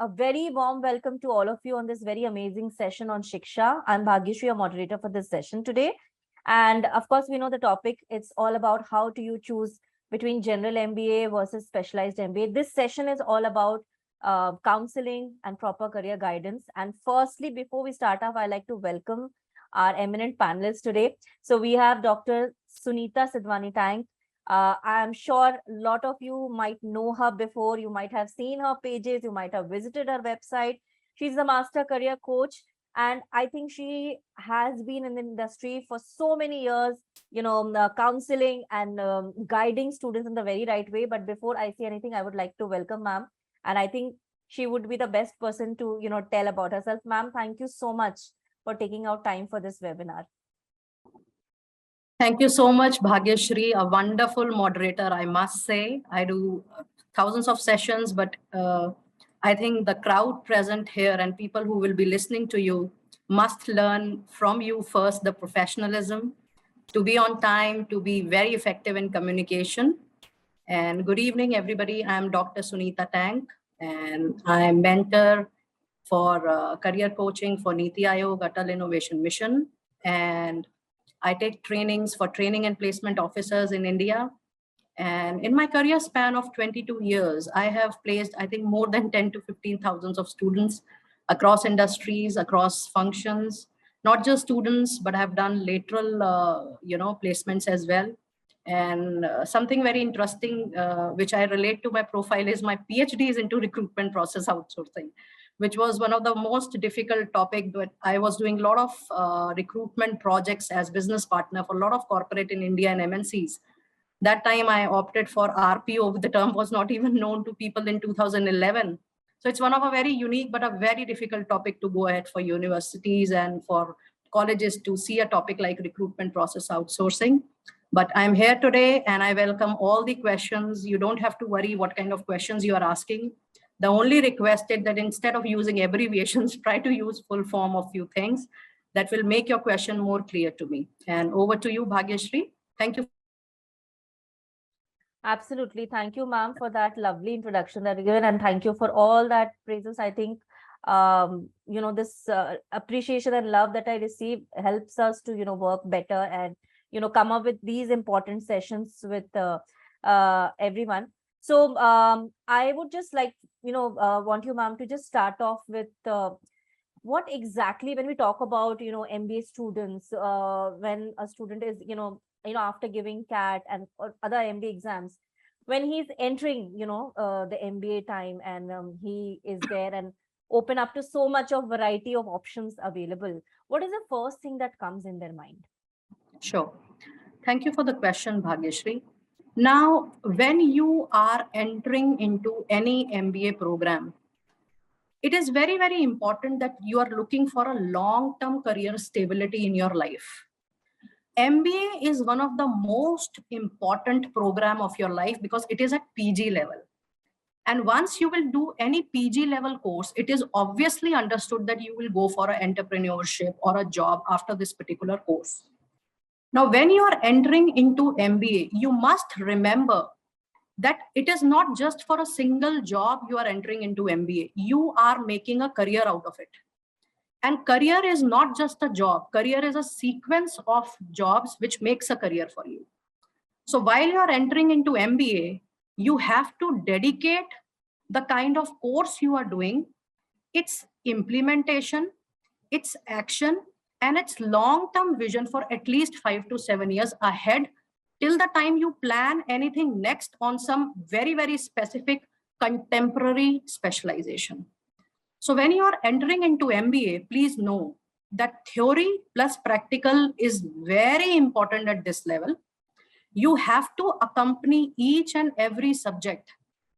A very warm welcome to all of you on this very amazing session on Shiksha. I'm Bhagyashree, your moderator for this session today. And of course, we know the topic. It's all about how do you choose between general MBA versus specialized MBA. This session is all about counseling and proper career guidance. And firstly, before we start off, I'd like to welcome our eminent panelists today. So we have Dr. Sunita Sidwani Tank. I'm sure a lot of you might know her before. You might have seen her pages. You might have visited her website. She's a master career coach. And I think she has been in the industry for so many years, counseling and guiding students in the very right way. But before I say anything, I would like to welcome ma'am. And I think she would be the best person to, tell about herself. Ma'am, thank you so much for taking out time for this webinar. Thank you so much, Bhagyashree, a wonderful moderator, I must say. I do thousands of sessions, but I think the crowd present here and people who will be listening to you must learn from you first the professionalism, to be on time, to be very effective in communication. And good evening, everybody. I'm Dr. Sunita Tank, and I'm mentor for career coaching for Niti Aayog Atal Innovation Mission. And I take trainings for training and placement officers in India. And in my career span of 22 years, I have placed, I think, more than 10 to 15,000 of students across industries, across functions, not just students, but I've done lateral, placements as well. And something very interesting, which I relate to my profile, is my PhD is into recruitment process outsourcing, which was one of the most difficult topic. But I was doing a lot of recruitment projects as business partner for a lot of corporate in India and MNCs. That time I opted for RPO. The term was not even known to people in 2011. So it's one of a very unique, but a very difficult topic to go ahead for universities and for colleges to see a topic like recruitment process outsourcing. But I'm here today and I welcome all the questions. You don't have to worry what kind of questions you are asking. The only request is that instead of using abbreviations, try to use full form of few things that will make your question more clear to me. And over to you, Bhagyashree. Thank you. Absolutely. Thank you, ma'am, for that lovely introduction that you given. And thank you for all that praises. I think, this appreciation and love that I receive helps us to, work better and, come up with these important sessions with everyone. So I would just like, want you, ma'am, to just start off with what exactly, when we talk about, MBA students, when a student is, after giving CAT and or other MBA exams, when he's entering, the MBA time and he is there and open up to so much of variety of options available, what is the first thing that comes in their mind? Sure. Thank you for the question, Bhagyashree. Now, when you are entering into any MBA program, it is very, very important that you are looking for a long-term career stability in your life. MBA is one of the most important program of your life because it is at PG level. And once you will do any PG level course, it is obviously understood that you will go for an entrepreneurship or a job after this particular course. Now, when you are entering into MBA, you must remember that it is not just for a single job you are entering into MBA. You are making a career out of it. And career is not just a job. Career is a sequence of jobs which makes a career for you. So while you are entering into MBA, you have to dedicate the kind of course you are doing, its implementation, its action, and its long-term vision for at least 5 to 7 years ahead, till the time you plan anything next on some very, very specific contemporary specialization. So when you are entering into MBA, please know that theory plus practical is very important at this level. You have to accompany each and every subject,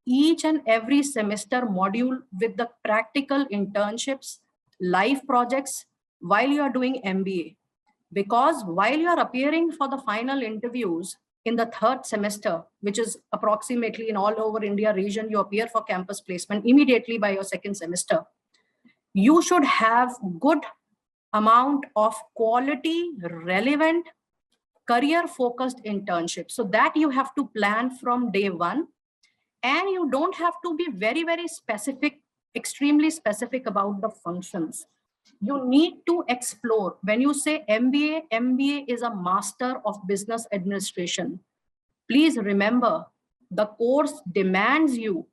each and every semester module with the practical internships, live projects while you are doing MBA. Because while you are appearing for the final interviews in the third semester, which is approximately in all over India region, you appear for campus placement immediately by your second semester. You should have good amount of quality, relevant, career-focused internships. So that you have to plan from day one. And you don't have to be very, very specific extremely specific about the functions. You need to explore. When you say MBA, MBA is a Master of Business Administration. Please remember, the course demands you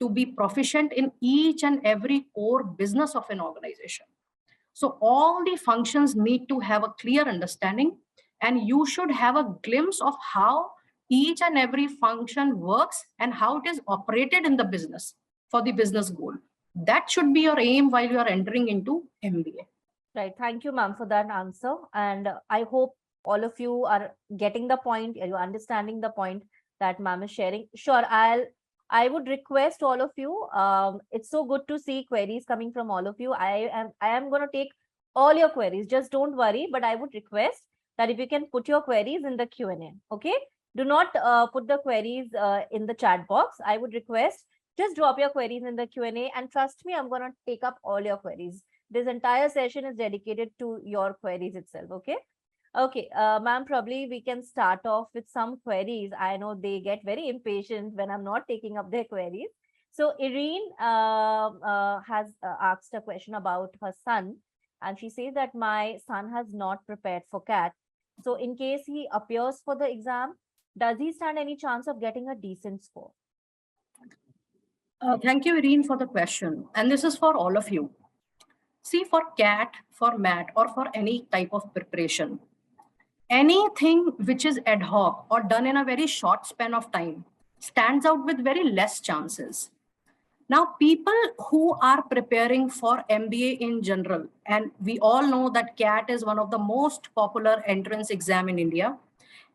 to be proficient in each and every core business of an organization. So all the functions need to have a clear understanding, and you should have a glimpse of how each and every function works and how it is operated in the business for the business goal. That should be your aim while you are entering into MBA. Right. Thank you, ma'am, for that answer. And I hope all of you are getting the point, you're understanding the point that ma'am is sharing. Sure, I would request all of you. It's so good to see queries coming from all of you. I am going to take all your queries. Just don't worry, but I would request that if you can put your queries in the Q&A, okay? Do not put the queries in the chat box. I would request just drop your queries in the Q&A, and trust me, I'm going to take up all your queries. This entire session is dedicated to your queries itself, okay? Okay, ma'am, probably we can start off with some queries. I know they get very impatient when I'm not taking up their queries. So Irene has asked a question about her son, and she says that my son has not prepared for CAT. So in case he appears for the exam, does he stand any chance of getting a decent score? Thank you, Irene, for the question. And this is for all of you. See, for CAT, for MAT, or for any type of preparation, anything which is ad hoc or done in a very short span of time stands out with very less chances. Now, people who are preparing for MBA in general, and we all know that CAT is one of the most popular entrance exam in India,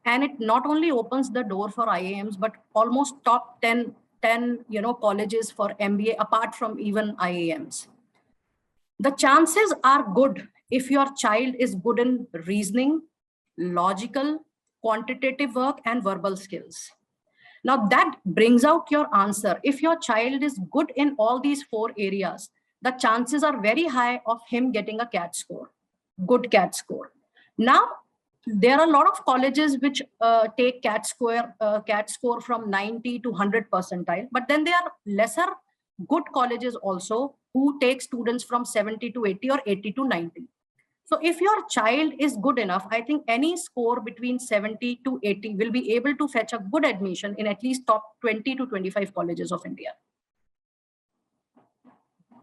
and it not only opens the door for Iims, but almost top 10 colleges for MBA apart from even Iims. The chances are good if your child is good in reasoning, logical, quantitative work, and verbal skills. Now that brings out your answer. If your child is good in all these 4 areas, the chances are very high of him getting a CAT score, good CAT score. Now, there are a lot of colleges which take CAT score from 90 to 100 percentile, but then there are lesser good colleges also who take students from 70 to 80 or 80 to 90. So if your child is good enough, I think any score between 70 to 80 will be able to fetch a good admission in at least top 20 to 25 colleges of India.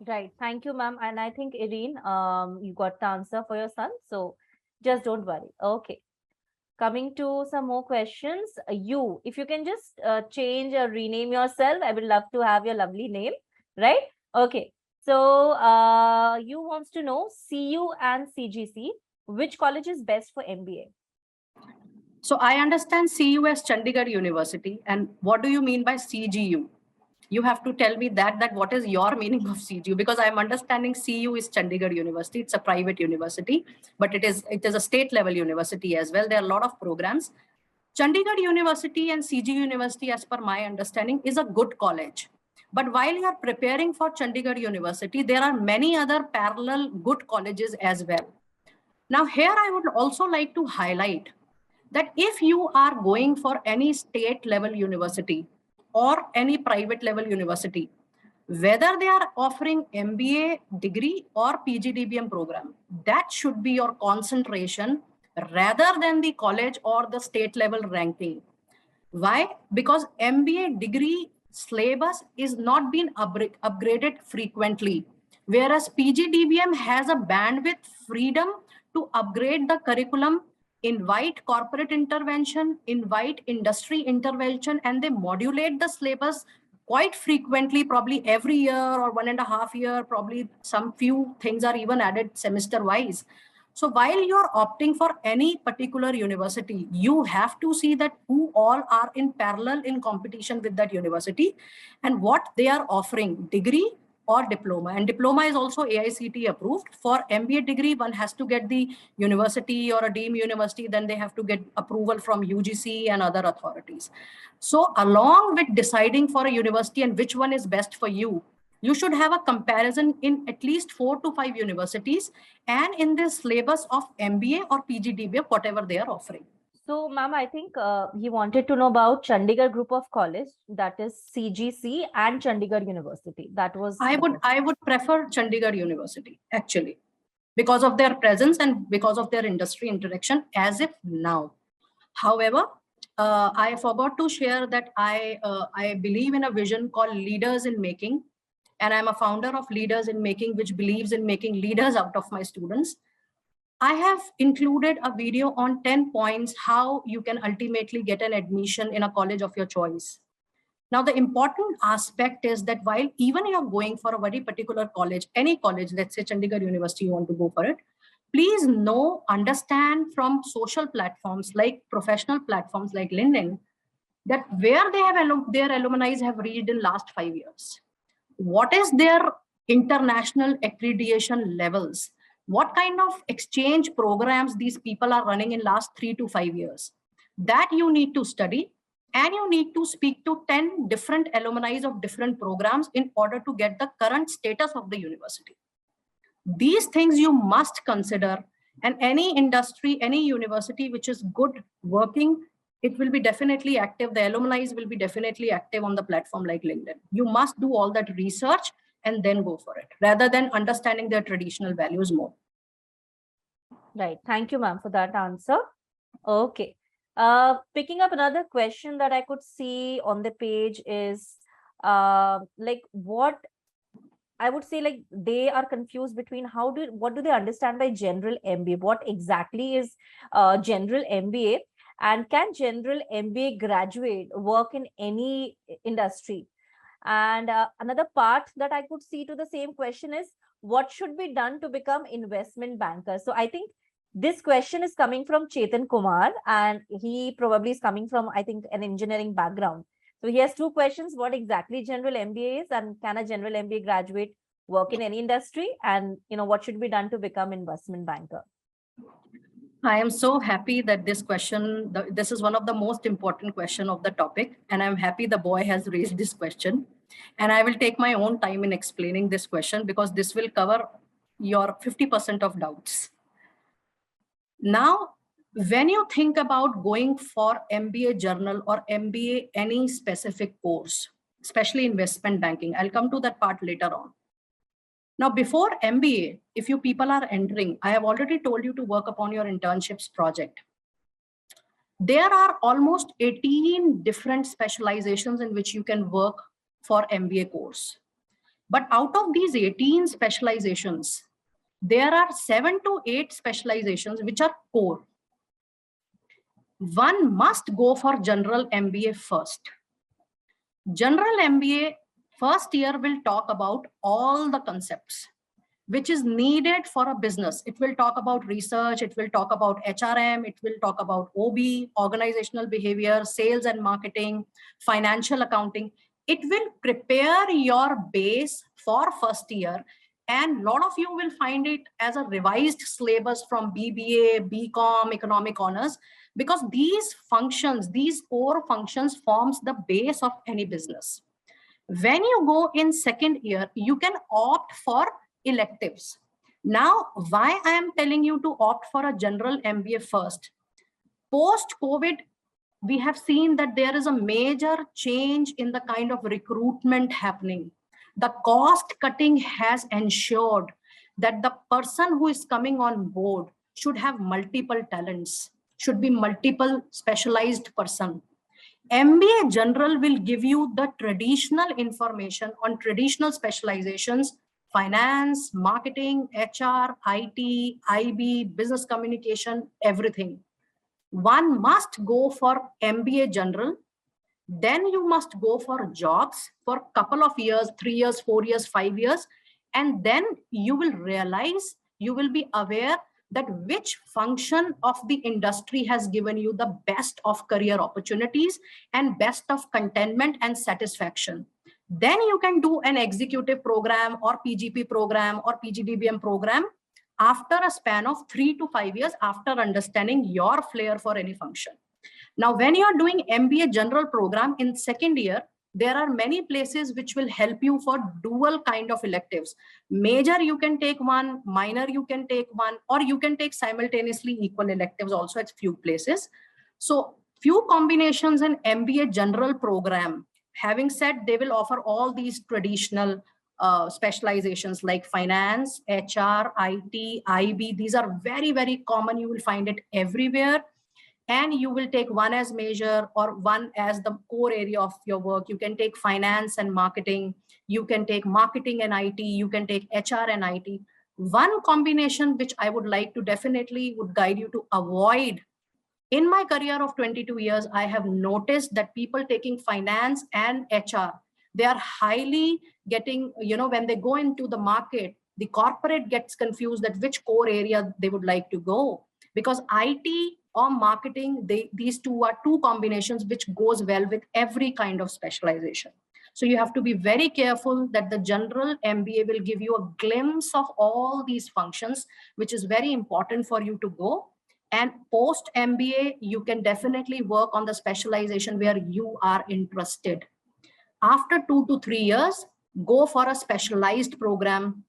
Right. Thank you, ma'am. And I think, Irene, you got the answer for your son. So just don't worry. Okay. Coming to some more questions. If you can just change or rename yourself, I would love to have your lovely name, right? Okay. So you wants to know CU and CGC, which college is best for MBA? So I understand CU as Chandigarh University. And what do you mean by CGU? You have to tell me that what is your meaning of CGU, because I'm understanding CU is Chandigarh University. It's a private university, but it is a state level university as well. There are a lot of programs. Chandigarh University and CGU University, as per my understanding, is a good college. But while you are preparing for Chandigarh University, there are many other parallel good colleges as well. Now here I would also like to highlight that if you are going for any state level university or any private level university, whether they are offering MBA degree or PGDBM program, that should be your concentration rather than the college or the state level ranking. Why? Because MBA degree syllabus is not being upgraded frequently, whereas PGDBM has a bandwidth freedom to upgrade the curriculum, invite corporate intervention, invite industry intervention, and they modulate the syllabus quite frequently, probably every year or 1.5 years, probably some few things are even added semester wise. So while you're opting for any particular university, you have to see that who all are in parallel in competition with that university and what they are offering, degree or diploma. And diploma is also AICTE approved. For MBA degree, one has to get the university or a deemed university, then they have to get approval from UGC and other authorities. So along with deciding for a university and which one is best for you, you should have a comparison in at least 4 to 5 universities and in this syllabus of MBA or PGDBA, whatever they are offering. So, ma'am, I think he wanted to know about Chandigarh Group of College, that is CGC, and Chandigarh University. That was the question. I would prefer Chandigarh University actually, because of their presence and because of their industry interaction as if now. However, I forgot to share that I believe in a vision called Leaders in Making, and I'm a founder of Leaders in Making, which believes in making leaders out of my students. I have included a video on 10 points how you can ultimately get an admission in a college of your choice. Now, the important aspect is that while even you're going for a very particular college, any college, let's say Chandigarh University, you want to go for it, please know, understand from social platforms like professional platforms like LinkedIn, that where they have their alumni have reached in last 5 years. What is their international accreditation levels? What kind of exchange programs these people are running in last 3 to 5 years? That you need to study, and you need to speak to 10 different alumni of different programs in order to get the current status of the university. These things you must consider, and any industry, any university which is good working, it will be definitely active. The alumni will be definitely active on the platform like LinkedIn. You must do all that research and then go for it, rather than understanding their traditional values more. Right. Thank you, ma'am, for that answer. Okay. Picking up another question that I could see on the page is like what I would say, like they are confused between what do they understand by general MBA? What exactly is general MBA? And can general MBA graduate work in any industry? And another part that I could see to the same question is what should be done to become investment banker? So I think this question is coming from Chetan Kumar, and he probably is coming from, I think, an engineering background. So he has two questions: what exactly general MBA is, and can a general MBA graduate work in any industry? And what should be done to become investment banker? I am so happy that this question, this is one of the most important question of the topic, and I'm happy the boy has raised this question. And I will take my own time in explaining this question because this will cover your 50% of doubts. Now, when you think about going for MBA journal or MBA any specific course, especially investment banking, I'll come to that part later on. Now, before MBA, if you people are entering, I have already told you to work upon your internships project. There are almost 18 different specializations in which you can work for MBA course. But out of these 18 specializations, there are 7 to 8 specializations which are core. One must go for general MBA first. General MBA first year will talk about all the concepts which is needed for a business. It will talk about research, it will talk about HRM, it will talk about OB, organizational behavior, sales and marketing, financial accounting. It will prepare your base for first year, and a lot of you will find it as a revised syllabus from BBA, BCom, economic honors, because these functions, these core functions forms the base of any business. When you go in second year, you can opt for electives. Now, why I am telling you to opt for a general MBA first? Post-COVID, we have seen that there is a major change in the kind of recruitment happening. The cost cutting has ensured that the person who is coming on board should have multiple talents, should be multiple specialized person. MBA General will give you the traditional information on traditional specializations: finance, marketing, HR, IT, IB, business communication, everything. One must go for MBA General. Then you must go for jobs for a couple of years, 3 years, 4 years, 5 years. And then you will realize, you will be aware that which function of the industry has given you the best of career opportunities and best of contentment and satisfaction. Then you can do an executive program or PGP program or PGDBM program after a span of 3 to 5 years after understanding your flair for any function. Now, when you are doing MBA general program in second year, there are many places which will help you for dual kind of electives. Major you can take one, minor you can take one, or you can take simultaneously equal electives also at few places. So few combinations in MBA general program. Having said, they will offer all these traditional specializations like finance, HR, IT, IB. These are very, very common. You will find it everywhere. And you will take one as major or one as the core area of your work. You can take finance and marketing. You can take marketing and IT. You can take HR and IT. One combination which I would like to definitely would guide you to avoid. In my career of 22 years, I have noticed that people taking finance and HR, they are highly getting, when they go into the market, the corporate gets confused that which core area they would like to go. Because IT or marketing, these two are two combinations which goes well with every kind of specialization. So you have to be very careful that the general MBA will give you a glimpse of all these functions, which is very important for you to go. And post MBA, you can definitely work on the specialization where you are interested. After 2 to 3 years, go for a specialized program,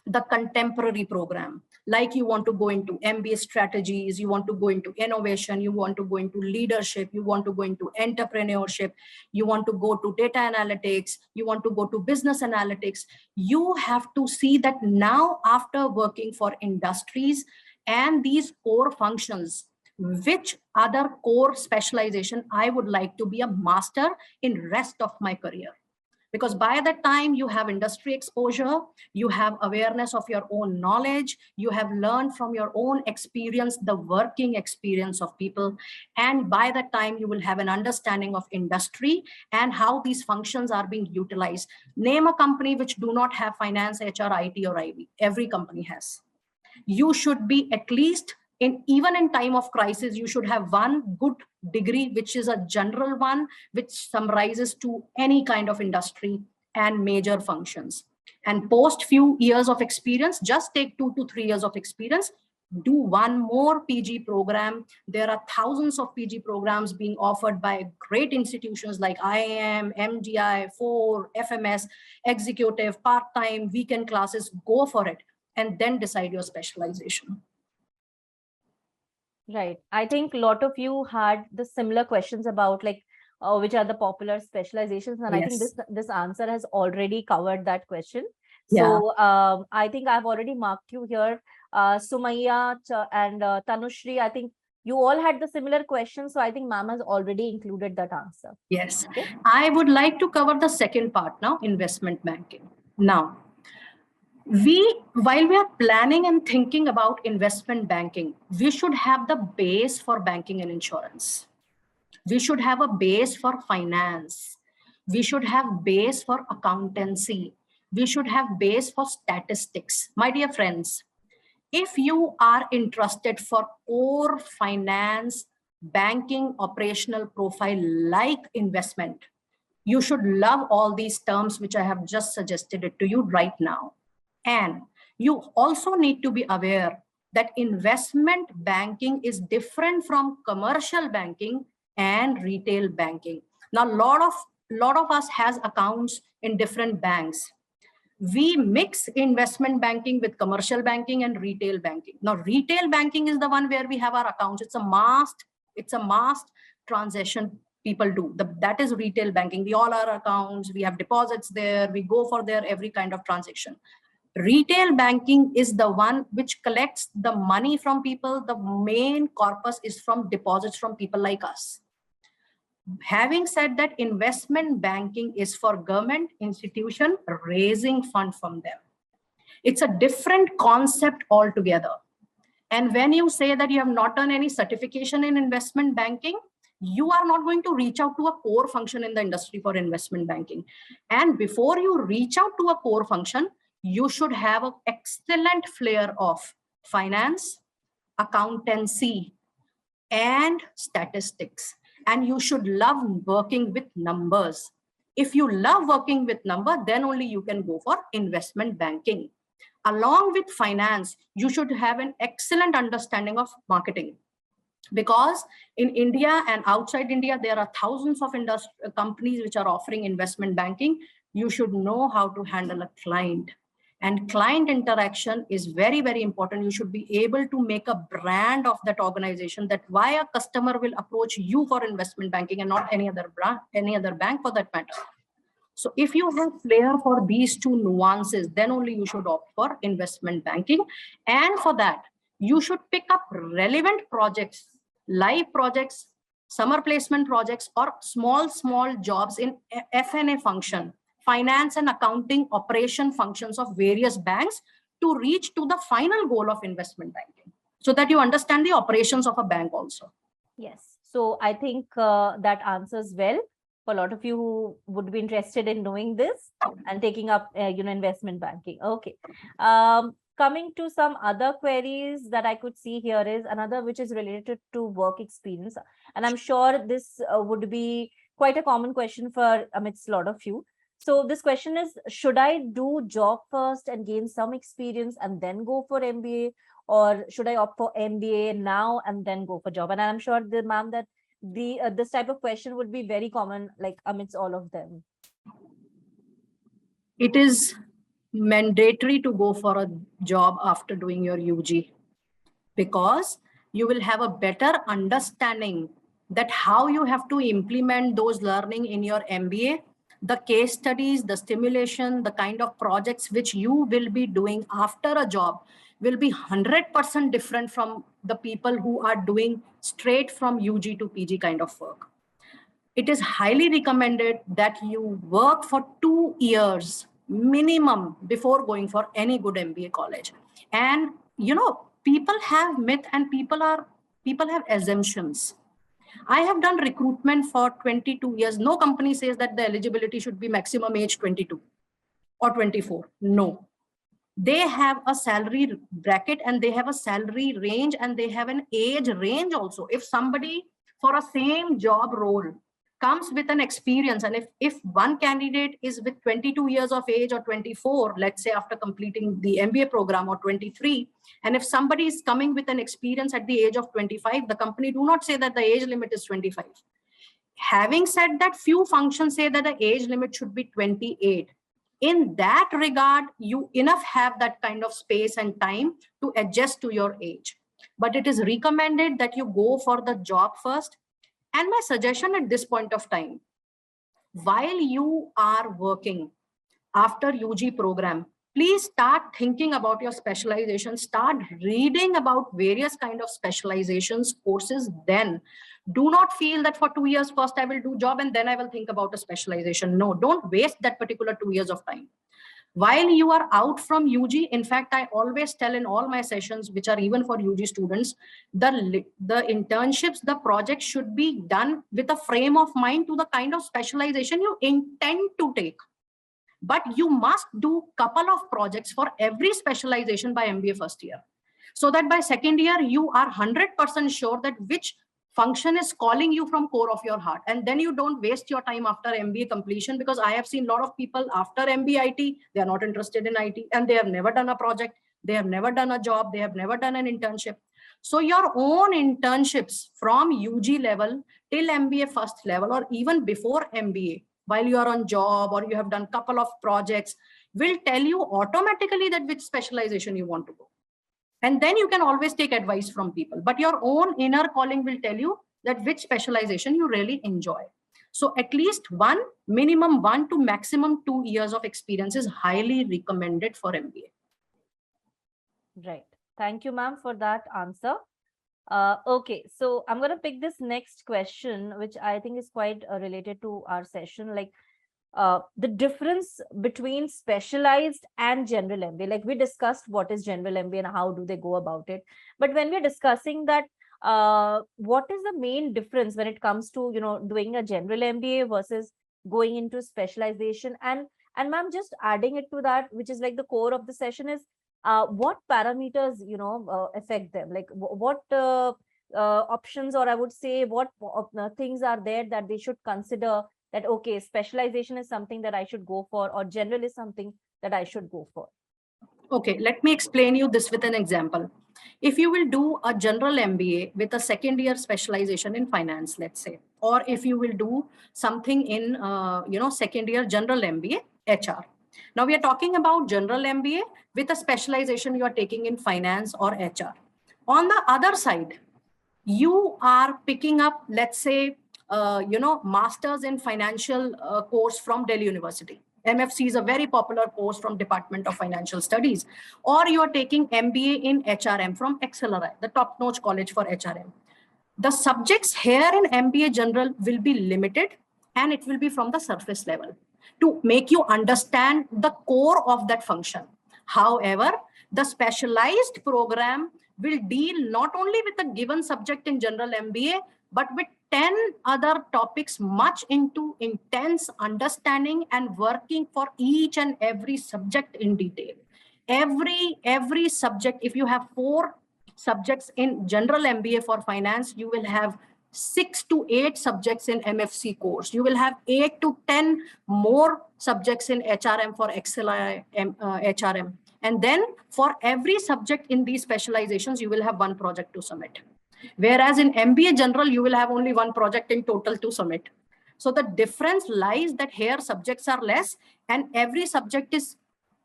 the contemporary program. Like you want to go into MBA strategies, you want to go into innovation, you want to go into leadership, you want to go into entrepreneurship, you want to go to data analytics, you want to go to business analytics. You have to see that now after working for industries and these core functions, which other core specialization I would like to be a master in rest of my career. Because by that time you have industry exposure, you have awareness of your own knowledge, you have learned from your own experience, the working experience of people. And by that time you will have an understanding of industry and how these functions are being utilized. Name a company which do not have finance, HR, IT or IB. Every company has. You should be at least even in time of crisis, you should have one good degree, which is a general one, which summarizes to any kind of industry and major functions. And post few years of experience, just take 2 to 3 years of experience, do one more PG program. There are thousands of PG programs being offered by great institutions like IIM, MGI, 4, FMS, executive, part-time, weekend classes. Go for it and then decide your specialization. Right. I think a lot of you had the similar questions about like which are the popular specializations, and I think this answer has already covered that question. So I think I've already marked you here. Sumaya and Tanushri, I think you all had the similar questions. So I think ma'am has already included that answer. Yes. Okay. I would like to cover the second part now, investment banking. Now, while we are planning and thinking about investment banking, we should have the base for banking and insurance. We should have a base for finance. We should have base for accountancy. We should have base for statistics. My dear friends, if you are interested for core finance, banking, operational profile like investment, you should love all these terms which I have just suggested it to you right now. And you also need to be aware that investment banking is different from commercial banking and retail banking. Now, lot of us has accounts in different banks. We mix investment banking with commercial banking and retail banking. Now, retail banking is the one where we have our accounts. It's a mass transaction people do. That is retail banking. We all our accounts, we have deposits there, we go for their every kind of transaction. Retail banking is the one which collects the money from people. The main corpus is from deposits from people like us. Having said that, investment banking is for government institution raising fund from them. It's a different concept altogether. And when you say that you have not done any certification in investment banking, you are not going to reach out to a core function in the industry for investment banking. And before you reach out to a core function, you should have an excellent flair of finance, accountancy, and statistics. And you should love working with numbers. If you love working with numbers, then only you can go for investment banking. Along with finance, you should have an excellent understanding of marketing. Because in India and outside India, there are thousands of companies which are offering investment banking. You should know how to handle a client. And client interaction is very, very important. You should be able to make a brand of that organization, that why a customer will approach you for investment banking and not any other brand, any other bank for that matter. So if you have flair for these two nuances, then only you should opt for investment banking. And for that, you should pick up relevant projects, live projects, summer placement projects, or small jobs in F&A function, finance and accounting operation functions of various banks to reach to the final goal of investment banking, so that you understand the operations of a bank also. Yes. So I think that answers well for a lot of you who would be interested in knowing this and taking up, investment banking. Okay. Coming to some other queries that I could see here is another which is related to work experience. And I'm sure this would be quite a common question for amidst a lot of you. So this question is, should I do job first and gain some experience and then go for MBA? Or should I opt for MBA now and then go for job? And I'm sure, ma'am, that this type of question would be very common, like amidst all of them. It is mandatory to go for a job after doing your UG, because you will have a better understanding that how you have to implement those learning in your MBA, the case studies, the stimulation, the kind of projects which you will be doing after a job will be 100% different from the people who are doing straight from UG to PG kind of work. It is highly recommended that you work for 2 years minimum before going for any good MBA college. And people have myth and people have assumptions. I have done recruitment for 22 years. No company says that the eligibility should be maximum age 22 or 24. No. They have a salary bracket and they have a salary range and they have an age range also. If somebody for a same job role comes with an experience, and if one candidate is with 22 years of age or 24, let's say after completing the MBA program, or 23, and if somebody is coming with an experience at the age of 25, the company do not say that the age limit is 25. Having said that, few functions say that the age limit should be 28. In that regard, you enough have that kind of space and time to adjust to your age. But it is recommended that you go for the job first. And my suggestion at this point of time, while you are working after UG program, please start thinking about your specialization, start reading about various kind of specializations courses. Then do not feel that for 2 years first I will do job and then I will think about a specialization. No, don't waste that particular 2 years of time. While you are out from UG, in fact, I always tell in all my sessions, which are even for UG students, the internships, the projects should be done with a frame of mind to the kind of specialization you intend to take. But you must do couple of projects for every specialization by MBA first year, so that by second year, you are 100% sure that which function is calling you from core of your heart. And then you don't waste your time after MBA completion, because I have seen a lot of people after MBA IT, they are not interested in IT and they have never done a project. They have never done a job. They have never done an internship. So your own internships from UG level till MBA first level, or even before MBA, while you are on job or you have done couple of projects, will tell you automatically that which specialization you want to go. And then you can always take advice from people, but your own inner calling will tell you that which specialization you really enjoy. So at least minimum 1 to maximum 2 years of experience is highly recommended for MBA. Right. Thank you, ma'am, for that answer. Okay, so I'm going to pick this next question, which I think is quite related to our session, like the difference between specialized and general MBA. Like we discussed what is general MBA and how do they go about it. But when we're discussing that, what is the main difference when it comes to, doing a general MBA versus going into specialization? And ma'am, just adding it to that, which is like the core of the session, is what parameters, affect them? Like what options, or I would say what things are there that they should consider, that, okay, specialization is something that I should go for, or general is something that I should go for? Okay, let me explain you this with an example. If you will do a general MBA with a second year specialization in finance, let's say, or if you will do something in, second year general MBA, HR. Now we are talking about general MBA with a specialization you are taking in finance or HR. On the other side, you are picking up, let's say, masters in financial course from Delhi University. MFC is a very popular course from Department of Financial Studies. Or you are taking MBA in HRM from XLRI, the top-notch college for HRM. The subjects here in MBA general will be limited, and it will be from the surface level to make you understand the core of that function. However, the specialized program will deal not only with a given subject in general MBA, but with 10 other topics, much into intense understanding and working for each and every subject in detail. Every subject, if you have 4 subjects in general MBA for finance, you will have 6 to 8 subjects in MFC course. You will have 8 to 10 more subjects in HRM for XLI HRM. And then for every subject in these specializations, you will have 1 project to submit. Whereas in MBA general, you will have only 1 project in total to submit. So the difference lies that here subjects are less and every subject is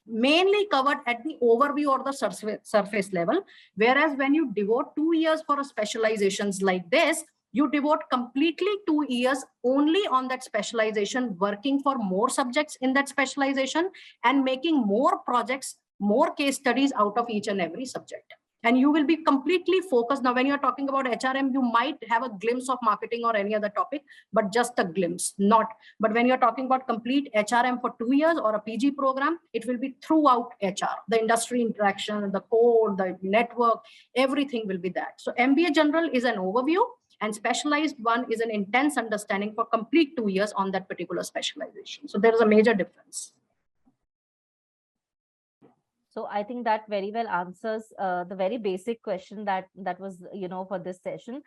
mainly covered at the overview or the surface level. Whereas when you devote 2 years for a specializations like this, you devote completely 2 years only on that specialization, working for more subjects in that specialization and making more projects, more case studies out of each and every subject. And you will be completely focused. Now, when you're talking about HRM, you might have a glimpse of marketing or any other topic, but just a glimpse, not. But when you're talking about complete HRM for 2 years or a PG program, it will be throughout HR, the industry interaction, the code, the network, everything will be that. So MBA general is an overview and specialized one is an intense understanding for complete 2 years on that particular specialization. So there is a major difference. So I think that very well answers the very basic question that was, for this session.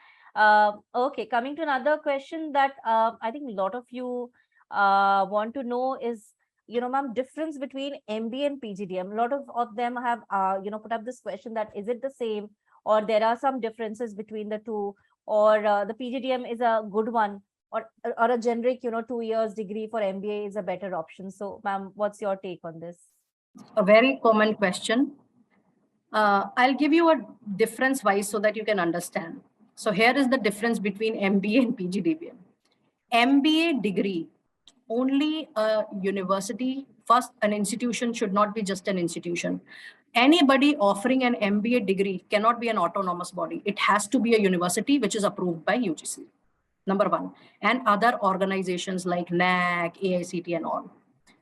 Okay, coming to another question that I think a lot of you want to know is, ma'am, difference between MBA and PGDM. A lot of them have, put up this question that is it the same or there are some differences between the two, or the PGDM is a good one, or a generic, 2 years degree for MBA is a better option. So ma'am, what's your take on this? A very common question. I'll give you a difference wise so that you can understand. So here is the difference between MBA and PGDM. MBA degree, only a university, first an institution should not be just an institution. Anybody offering an MBA degree cannot be an autonomous body. It has to be a university which is approved by UGC, number 1, and other organizations like NAC, AICT and all.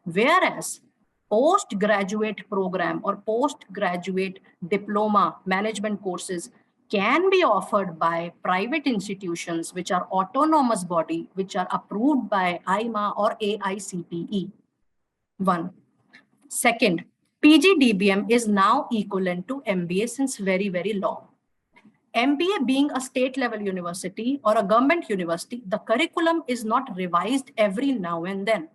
Whereas postgraduate program or postgraduate diploma management courses can be offered by private institutions which are autonomous body, which are approved by IMA or AICTE. 1. Second, PGDBM is now equivalent to MBA since very, very long. MBA being a state level university or a government university, the curriculum is not revised every now and then.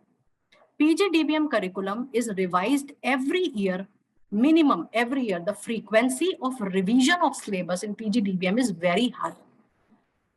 PGDBM curriculum is revised every year, minimum every year. The frequency of revision of syllabus in PGDBM is very high.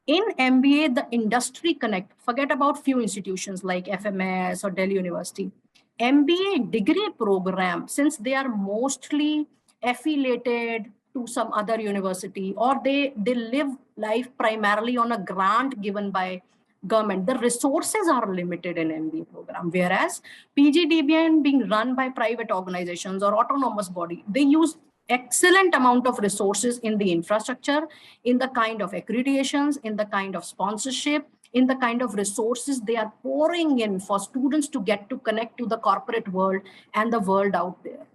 In MBA, the industry connect, forget about few institutions like FMS or Delhi University. MBA degree program, since they are mostly affiliated to some other university or they live life primarily on a grant given by government, the resources are limited in MBA program. Whereas PGDBM being run by private organizations or autonomous body, they use excellent amount of resources in the infrastructure, in the kind of accreditations, in the kind of sponsorship, in the kind of resources they are pouring in for students to get to connect to the corporate world and the world out there.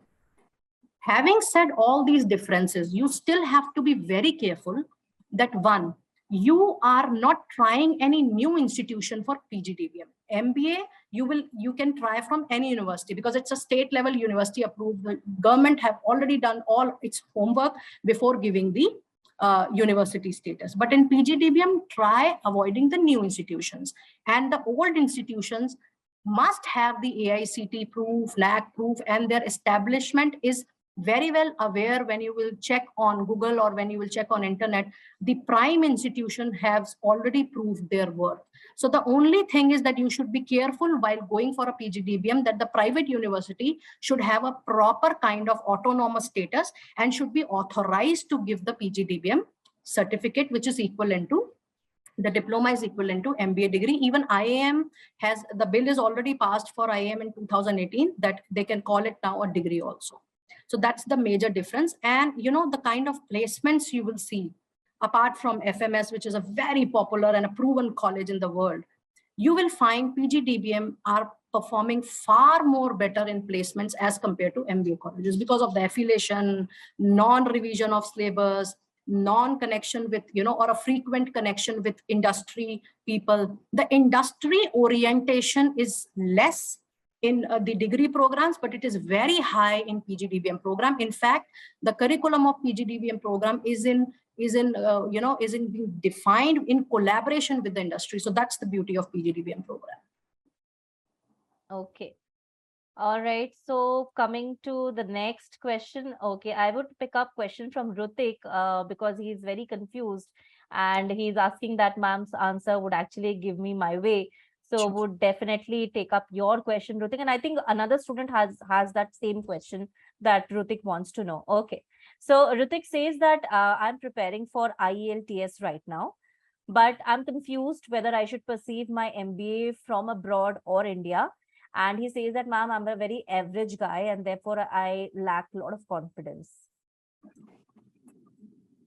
Having said all these differences, you still have to be very careful that 1, you are not trying any new institution for PGDBM. MBA, you can try from any university because it's a state level university approved. The government have already done all its homework before giving the university status. But in PGDBM, try avoiding the new institutions, and the old institutions must have the AICT proof, NAC proof, and their establishment is very well aware. When you will check on Google or when you will check on internet, the prime institution has already proved their worth. So the only thing is that you should be careful while going for a PGDBM that the private university should have a proper kind of autonomous status and should be authorized to give the PGDBM certificate, which is equivalent to, the diploma is equivalent to MBA degree. Even IIM has, the bill is already passed for IIM in 2018 that they can call it now a degree also. So that's the major difference. And the kind of placements you will see, apart from FMS, which is a very popular and a proven college in the world, you will find PGDBM are performing far more better in placements as compared to MBA colleges because of the affiliation, non-revision of syllabus, non-connection with, or a frequent connection with industry people. The industry orientation is less in the degree programs, but it is very high in PGDBM program. In fact, the curriculum of PGDBM program is being defined in collaboration with the industry. So that's the beauty of PGDBM program. Okay. All right. So coming to the next question. Okay, I would pick up question from Rutik because he's very confused and he's asking that ma'am's answer would actually give me my way. So Sure. would definitely take up your question, Rutik. And I think another student has that same question that Rutik wants to know. Okay. So Rutik says that I'm preparing for IELTS right now, but I'm confused whether I should perceive my MBA from abroad or India. And he says that, ma'am, I'm a very average guy and therefore I lack a lot of confidence.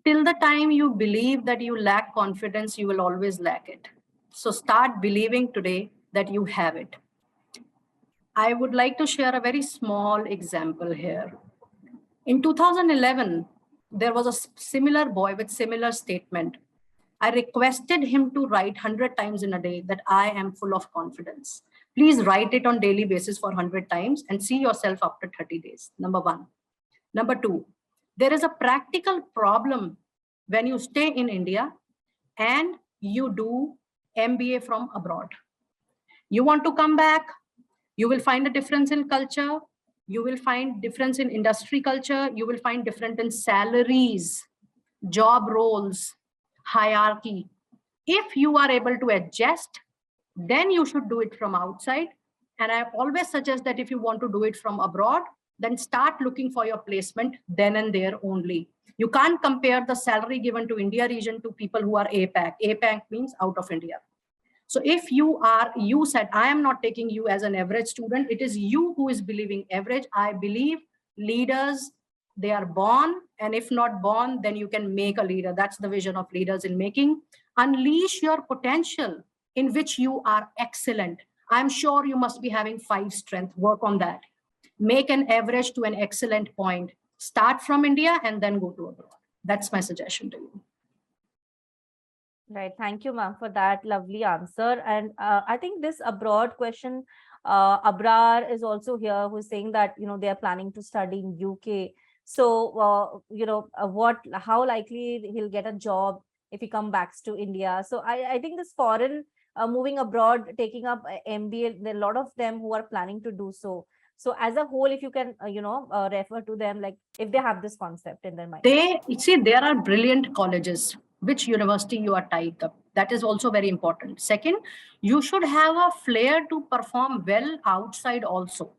Till the time you believe that you lack confidence, you will always lack it. So start believing today that you have it. I would like to share a very small example here. In 2011, there was a similar boy with similar statement. I requested him to write 100 times in a day that I am full of confidence. Please write it on daily basis for 100 times and see yourself after 30 days. Number one. Number two, there is a practical problem when you stay in India and you do MBA from abroad. You want to come back, you will find a difference in culture, you will find difference in industry culture, you will find different in salaries, job roles, hierarchy. If you are able to adjust, then you should do it from outside. And I always suggest that if you want to do it from abroad, then start looking for your placement then and there only. You can't compare the salary given to India region to people who are APAC. APAC means out of India. So if you said, I am not taking you as an average student, it is you who is believing average. I believe leaders, they are born, and if not born, then you can make a leader. That's the vision of leaders in making. Unleash your potential in which you are excellent. I'm sure you must be having 5 strengths. Work on that. Make an average to an excellent point. Start from India and then go to abroad. That's my suggestion to you. Right. Thank you, ma'am, for that lovely answer. And I think this abroad question, Abrar is also here, who's saying that, they are planning to study in UK. So, how likely he'll get a job if he comes back to India. So I think this foreign moving abroad, taking up MBA, there are a lot of them who are planning to do so. So as a whole, if you can, refer to them, like if they have this concept in their mind. There are brilliant colleges. Which university you are tied up. That is also very important. Second, you should have a flair to perform well outside also.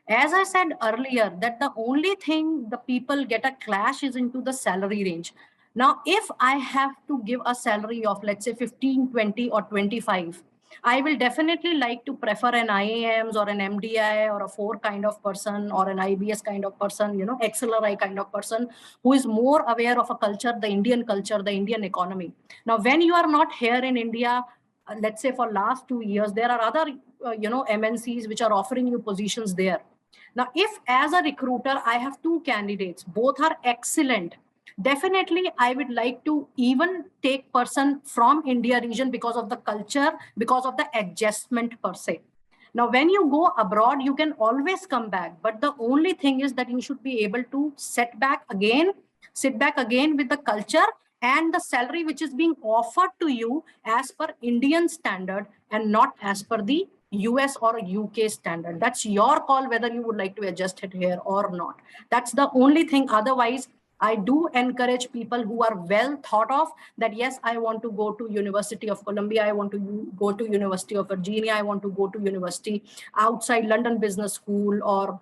As I said earlier, that the only thing the people get a clash is into the salary range. Now, if I have to give a salary of, let's say, 15, 20 or 25, I will definitely like to prefer an Iims or an MDI or a 4 kind of person or an IBS kind of person, XLRI kind of person who is more aware of a culture, the Indian economy. Now, when you are not here in India, let's say for last 2 years, there are other, MNCs which are offering you positions there. Now, if as a recruiter, I have 2 candidates, both are excellent, definitely I would like to even take person from India region because of the culture, because of the adjustment per se. Now, when you go abroad, you can always come back. But the only thing is that you should be able to sit back again with the culture and the salary which is being offered to you as per Indian standard and not as per the US or UK standard. That's your call whether you would like to adjust it here or not. That's the only thing. Otherwise, I do encourage people who are well thought of that, yes, I want to go to University of Columbia, I want to go to University of Virginia, I want to go to university outside London Business School or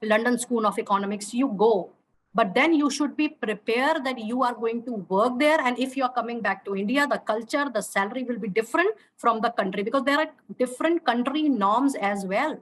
London School of Economics, you go. But then you should be prepared that you are going to work there. And if you are coming back to India, the culture, the salary will be different from the country, because there are different country norms as well.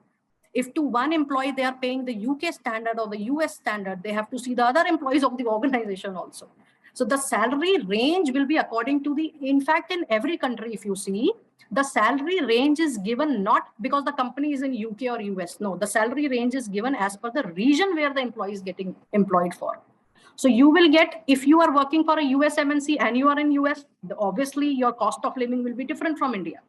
If to one employee they are paying the UK standard or the US standard, they have to see the other employees of the organization also. So the salary range will be according to the, in fact, in every country, if you see, the salary range is given not because the company is in UK or US. No, the salary range is given as per the region where the employee is getting employed for. So you will get, if you are working for a US MNC and you are in US, obviously your cost of living will be different from India.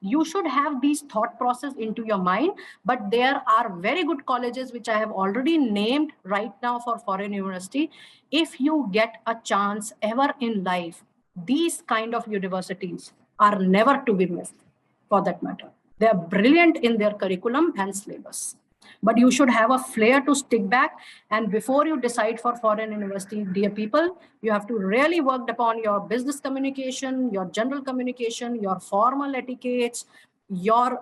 You should have these thought process into your mind, but there are very good colleges which I have already named right now for foreign university. If you get a chance ever in life, these kind of universities are never to be missed, for that matter. They are brilliant in their curriculum and syllabus. But you should have a flair to stick back. And before you decide for foreign university, dear people, you have to really work upon your business communication, your general communication, your formal etiquettes, your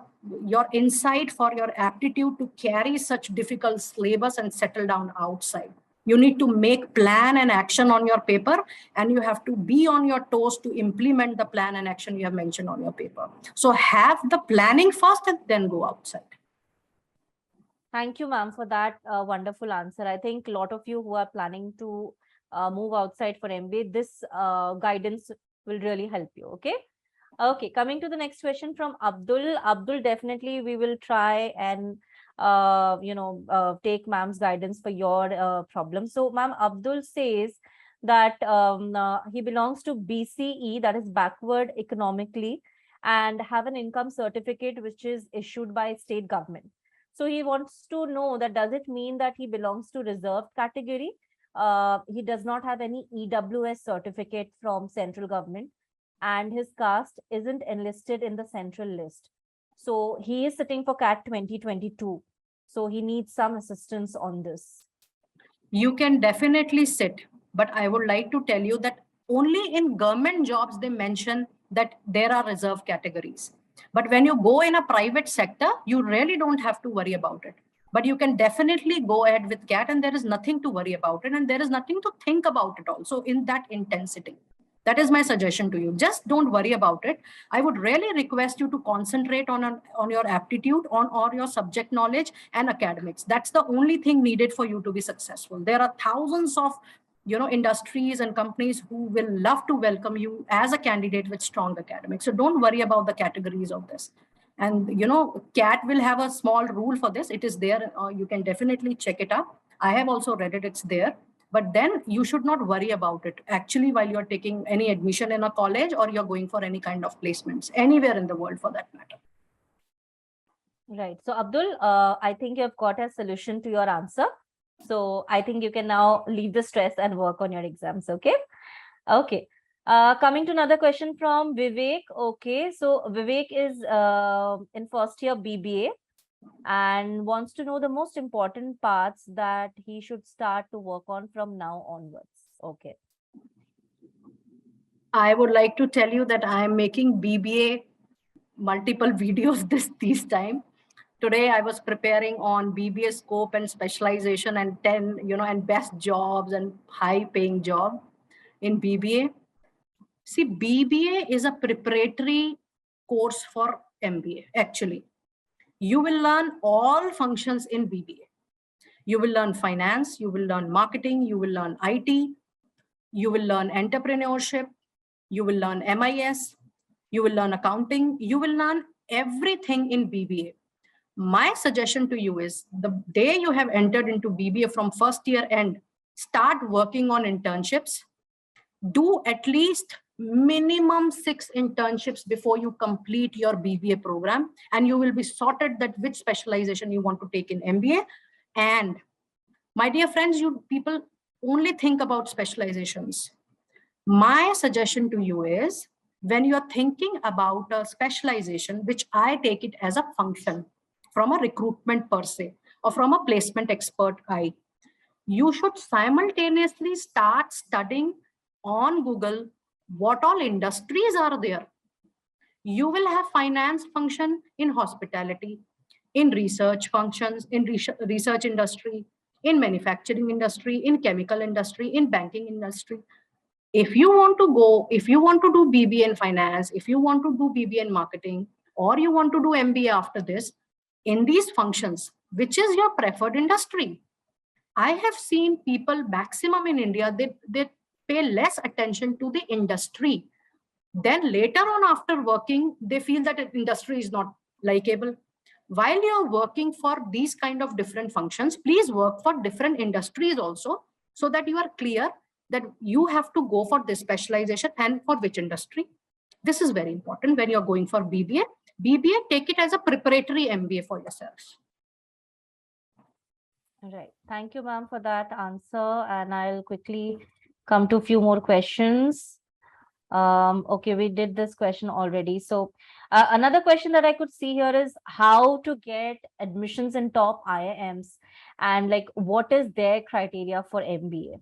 insight for your aptitude to carry such difficult syllabus and settle down outside. You need to make plan and action on your paper, and you have to be on your toes to implement the plan and action you have mentioned on your paper. So have the planning first and then go outside. Thank you, ma'am, for that wonderful answer. I think a lot of you who are planning to move outside for MBA, this guidance will really help you. Okay. Okay. Coming to the next question from Abdul. Abdul, definitely we will try and take ma'am's guidance for your problem. So, ma'am, Abdul says that he belongs to BCE, that is backward economically, and have an income certificate which is issued by state government. So he wants to know that does it mean that he belongs to reserved category? He does not have any EWS certificate from central government, and his caste isn't enlisted in the central list. So he is sitting for CAT 2022. So he needs some assistance on this. You can definitely sit, but I would like to tell you that only in government jobs they mention that there are reserved categories. But when you go in a private sector, you really don't have to worry about it. But you can definitely go ahead with CAT, and there is nothing to worry about it, and there is nothing to think about it also in that intensity. That is my suggestion to you. Just don't worry about it. I would really request you to concentrate on your aptitude, on your subject knowledge and academics. That's the only thing needed for you to be successful. There are thousands of industries and companies who will love to welcome you as a candidate with strong academics. So don't worry about the categories of this. And CAT will have a small rule for this. It is there. You can definitely check it out. I have also read it. It's there. But then you should not worry about it actually while you're taking any admission in a college or you're going for any kind of placements anywhere in the world for that matter. Right. So Abdul, I think you've got a solution to your answer. So I think you can now leave the stress and work on your exams. Okay. Okay. Coming to another question from Vivek. Okay. So Vivek is in first year BBA and wants to know the most important parts that he should start to work on from now onwards. Okay. I would like to tell you that I am making BBA multiple videos this time. Today I was preparing on BBA scope and specialization and 10, and best jobs and high paying job in BBA. See, BBA is a preparatory course for MBA. Actually, you will learn all functions in BBA. You will learn finance, you will learn marketing, you will learn IT, you will learn entrepreneurship, you will learn MIS, you will learn accounting, you will learn everything in BBA. My suggestion to you is the day you have entered into BBA from first year end, start working on internships. Do at least minimum 6 internships before you complete your BBA program, and you will be sorted that which specialization you want to take in MBA. And my dear friends, you people only think about specializations. My suggestion to you is when you're thinking about a specialization, which I take it as a function from a recruitment per se or from a placement expert eye, you should simultaneously start studying on Google what all industries are there. You will have finance function in hospitality, in research functions, in research industry, in manufacturing industry, in chemical industry, in banking industry. If you want to go, if you want to do BBA in finance, if you want to do BBA in marketing, or you want to do MBA after this, in these functions, which is your preferred industry? I have seen people maximum in India, they pay less attention to the industry. Then later on after working, they feel that industry is not likable. While you're working for these kind of different functions, please work for different industries also, so that you are clear that you have to go for this specialization and for which industry. This is very important when you're going for BBA. BBA, take it as a preparatory MBA for yourselves. Right. Thank you, ma'am, for that answer. And I'll quickly come to a few more questions. Okay, we did this question already. So another question that I could see here is how to get admissions in top IIMs and like what is their criteria for MBA?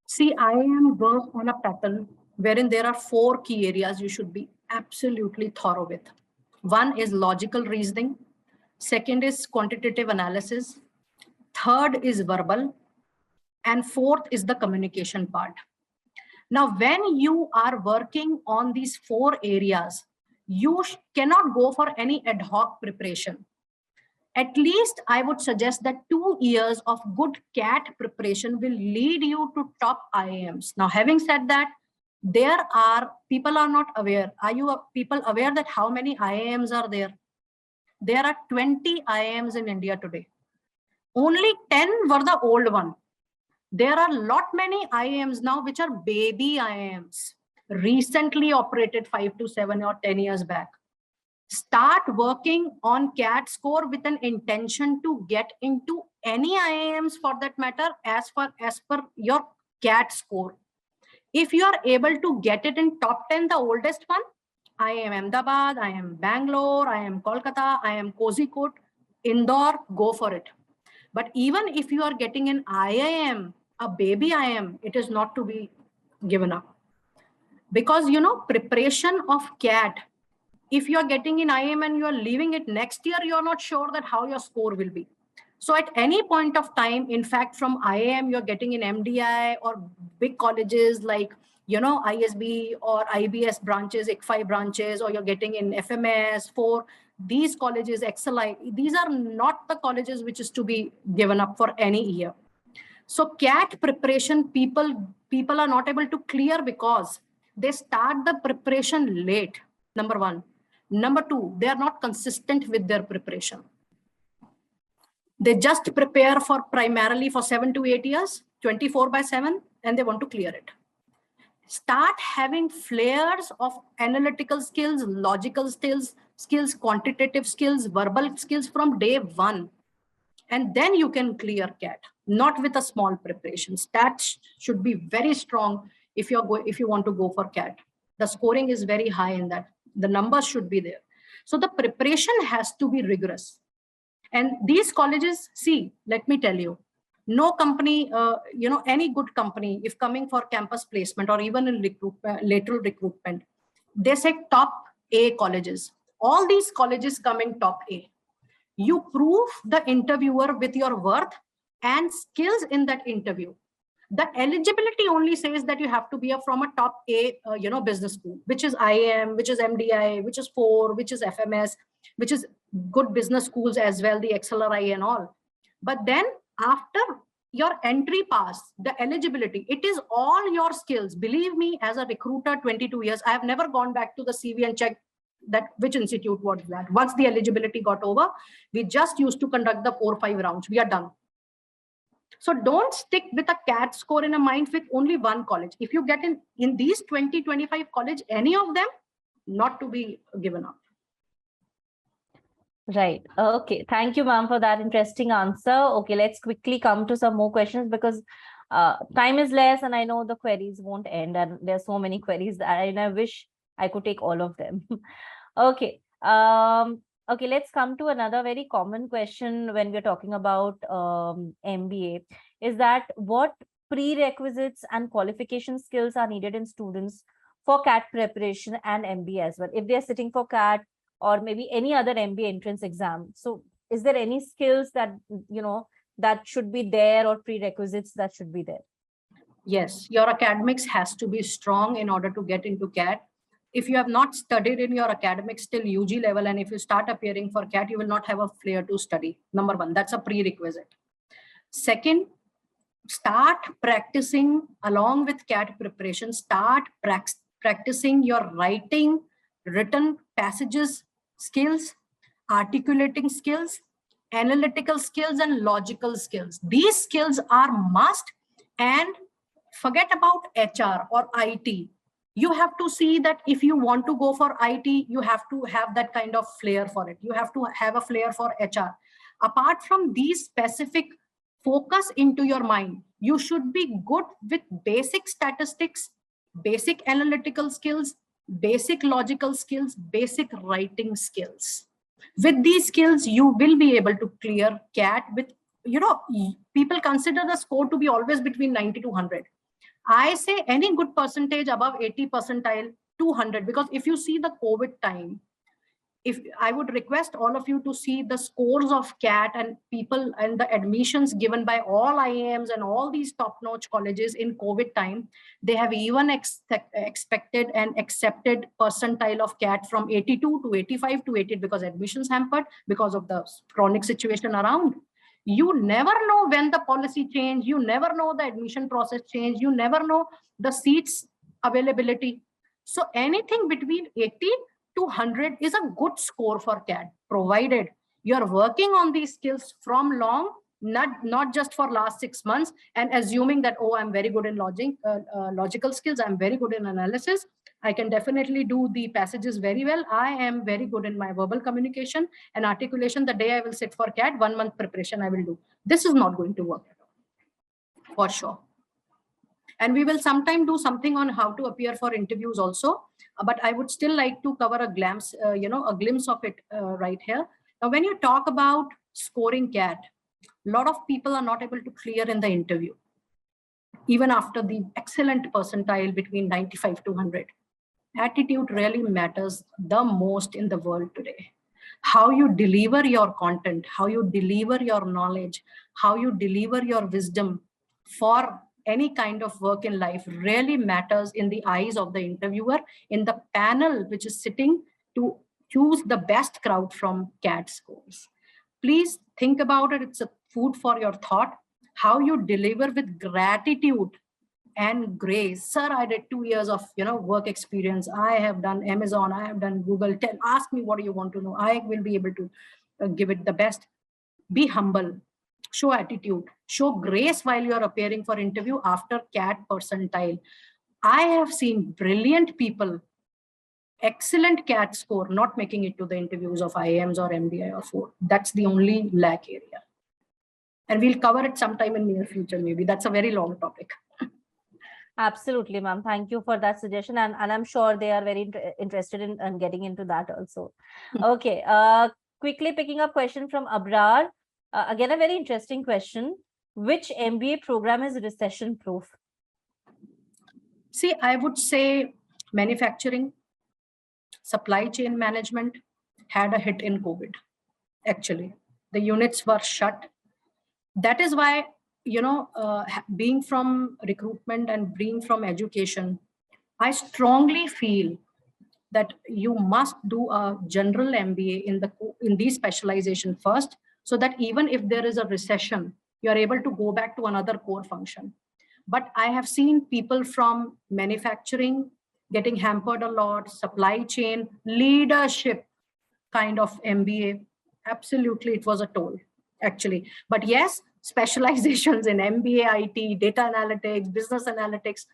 See, IIM works on a pattern wherein there are 4 key areas you should be absolutely thorough with. One is logical reasoning. Second is quantitative analysis. Third is verbal. And fourth is the communication part. Now, when you are working on these 4 areas, you cannot go for any ad hoc preparation. At least I would suggest that 2 years of good CAT preparation will lead you to top IIMs. Now, having said that, there are people are not aware. Are you people aware that how many IIMs are there? There are 20 IIMs in India today. Only 10 were the old one. There are many IIMs now which are baby IIMs, recently operated 5 to 7 or 10 years back. Start working on CAT score with an intention to get into any IIMs for that matter as per your CAT score. If you are able to get it in top 10, the oldest one, IIM Ahmedabad, IIM Bangalore, IIM Kolkata, IIM Kozhikode, Indore, go for it. But even if you are getting an IIM, a baby IIM, it is not to be given up. Because, you know, preparation of CAT, if you are getting in IIM and you are leaving it next year, you are not sure that how your score will be. So at any point of time, in fact, from IIM, you're getting in MDI or big colleges like, you know, ISB or IBS branches, ICFI branches, or you're getting in FMS for these colleges, XLI. These are not the colleges which is to be given up for any year. So CAT preparation, people are not able to clear because they start the preparation late, number one. Number two, they are not consistent with their preparation. They just prepare for primarily for 7 to 8 years, 24/7, and they want to clear it. Start having flares of analytical skills, logical skills, quantitative skills, verbal skills from day one. And then you can clear CAT, not with a small preparation. Stats should be very strong if you want to go for CAT. The scoring is very high in that. The numbers should be there. So the preparation has to be rigorous. And these colleges, see, let me tell you, no company, any good company, if coming for campus placement or even in lateral recruitment, they say top A colleges. All these colleges come in top A. You prove the interviewer with your worth and skills in that interview. The eligibility only says that you have to be from a top A, business school, which is IIM, which is MDI, which is 4, which is FMS, which is good business schools as well, the XLRI and all. But then after your entry pass, the eligibility, it is all your skills. Believe me, as a recruiter, 22 years, I have never gone back to the CV and checked that which institute was that. Once the eligibility got over, we just used to conduct the 4 or 5 rounds. We are done. So don't stick with a CAT score in a mind with only one college. If you get in these 20, 25 college, any of them, not to be given up. Right. Okay. Thank you, ma'am, for that interesting answer. Okay, let's quickly come to some more questions because time is less and I know the queries won't end and there's so many queries and I wish I could take all of them. Okay. Okay, let's come to another very common question when we're talking about MBA, is that what prerequisites and qualification skills are needed in students for CAT preparation and MBA as well, if they're sitting for CAT or maybe any other MBA entrance exam. So is there any skills that, that should be there, or prerequisites that should be there? Yes, your academics has to be strong in order to get into CAT. If you have not studied in your academics till UG level, and if you start appearing for CAT, you will not have a flair to study. Number one, that's a prerequisite. Second, start practicing along with CAT preparation. Start practicing your writing, written passages skills, articulating skills, analytical skills, and logical skills. These skills are must. And forget about HR or IT. You have to see that if you want to go for IT, you have to have that kind of flair for it. You have to have a flair for HR. Apart from these specific focus into your mind, you should be good with basic statistics, basic analytical skills, basic logical skills, basic writing skills. With these skills, you will be able to clear CAT with, people consider the score to be always between 90 to 100. I say any good percentage above 80 percentile to 100, because if you see the COVID time, if I would request all of you to see the scores of CAT and people and the admissions given by all Iims and all these top-notch colleges in COVID time, they have even expected and accepted percentile of CAT from 82 to 85 to 80 because admissions hampered because of the chronic situation around. You never know when the policy change, you never know the admission process change, you never know the seats availability. So anything between 80 to 100 is a good score for CAT, provided you're working on these skills from long, not just for last 6 months and assuming that, oh, I'm very good in logical skills, I'm very good in analysis, I can definitely do the passages very well, I am very good in my verbal communication and articulation. The day I will sit for CAT, 1 month preparation I will do. This is not going to work at all, for sure. And we will sometime do something on how to appear for interviews also. But I would still like to cover a glimpse, a glimpse of it right here. Now, when you talk about scoring CAT, a lot of people are not able to clear in the interview, even after the excellent percentile between 95 to 100. Attitude really matters the most in the world today. How you deliver your content, how you deliver your knowledge, how you deliver your wisdom for any kind of work in life really matters in the eyes of the interviewer, in the panel which is sitting to choose the best crowd from CAT scores. Please think about it. It's a food for your thought. How you deliver with gratitude and grace. Sir, I did 2 years of work experience. I have done Amazon. I have done Google. Ask me what do you want to know. I will be able to give it the best. Be humble. Show attitude. Show grace while you are appearing for interview after CAT percentile. I have seen brilliant people, excellent CAT score, not making it to the interviews of Iims or MBA or 4. That's the only lack area. And we'll cover it sometime in near future, maybe. That's a very long topic. Absolutely, ma'am. Thank you for that suggestion. And I'm sure they are very interested in getting into that also. Okay. Quickly picking up question from Abrar. Again, a very interesting question. Which MBA program is recession proof? See, I would say manufacturing, supply chain management had a hit in COVID. Actually, the units were shut. That is why, being from recruitment and being from education, I strongly feel that you must do a general MBA in these specialization first, so that even if there is a recession, you are able to go back to another core function. But I have seen people from manufacturing getting hampered a lot, supply chain, leadership kind of MBA. Absolutely, it was a toll, actually. But yes, specializations in MBA, IT, data analytics, business analytics,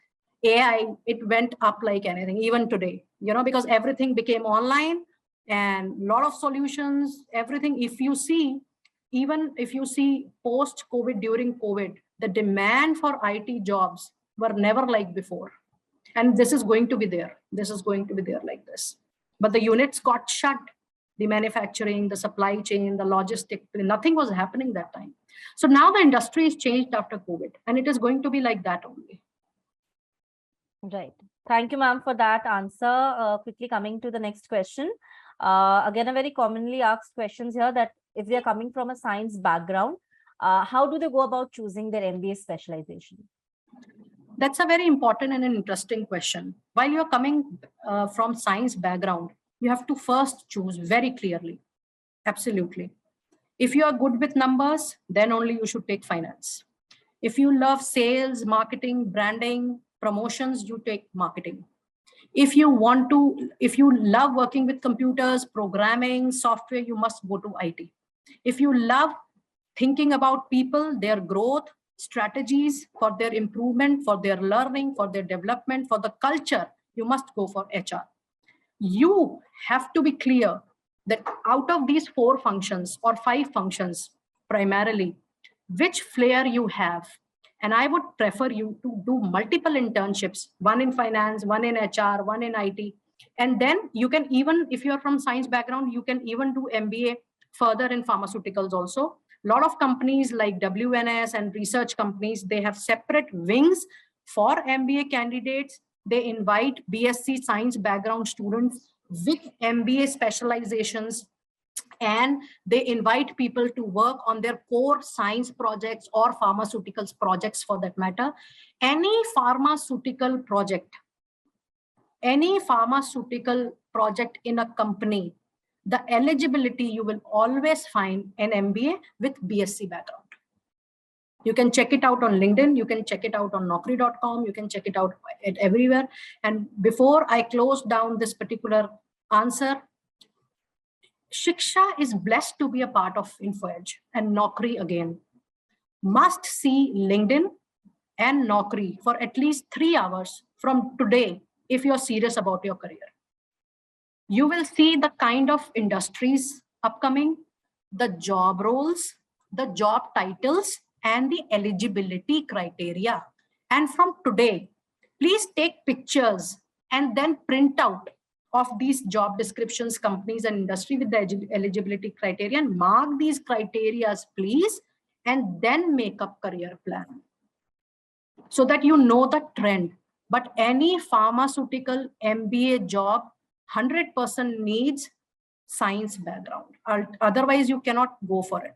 AI, it went up like anything, even today, because everything became online and a lot of solutions, everything. Even if you see post-COVID, during COVID, the demand for IT jobs were never like before. And this is going to be there. This is going to be there like this. But the units got shut. the manufacturing, the supply chain, the logistics, nothing was happening that time. So now the industry is changed after COVID, and it is going to be like that only. Right. Thank you, ma'am, for that answer. Quickly coming to the next question. Again, a very commonly asked questions here that if they are coming from a science background, how do they go about choosing their MBA specialization? That's a very important and an interesting question. While you're coming from science background, you have to first choose very clearly. Absolutely. If you are good with numbers, then only you should take finance. If you love sales, marketing, branding, promotions, you take marketing. If you love working with computers, programming, software, you must go to IT. If you love thinking about people, their growth, strategies for their improvement, for their learning, for their development, for the culture, you must go for HR. You have to be clear that out of these 4 functions or 5 functions, primarily, which flair you have. And I would prefer you to do multiple internships, one in finance, one in HR, one in IT. And then you can even, if you're from science background, you can even do MBA further in pharmaceuticals also. A lot of companies like WNS and research companies, they have separate wings for MBA candidates. They invite BSc science background students with MBA specializations, and they invite people to work on their core science projects or pharmaceuticals projects for that matter. Any pharmaceutical project in a company, the eligibility you will always find an MBA with BSc background. You can check it out on LinkedIn. You can check it out on naukri.com. You can check it out at everywhere. And before I close down this particular answer, Shiksha is blessed to be a part of InfoEdge and Naukri again. Must see LinkedIn and Naukri for at least 3 hours from today if you're serious about your career. You will see the kind of industries upcoming, the job roles, the job titles, and the eligibility criteria. And from today, please take pictures and then print out of these job descriptions, companies and industry with the eligibility criteria, and mark these criteria, please, and then make up career plan so that you know the trend. But any pharmaceutical MBA job 100% needs science background. Otherwise, you cannot go for it,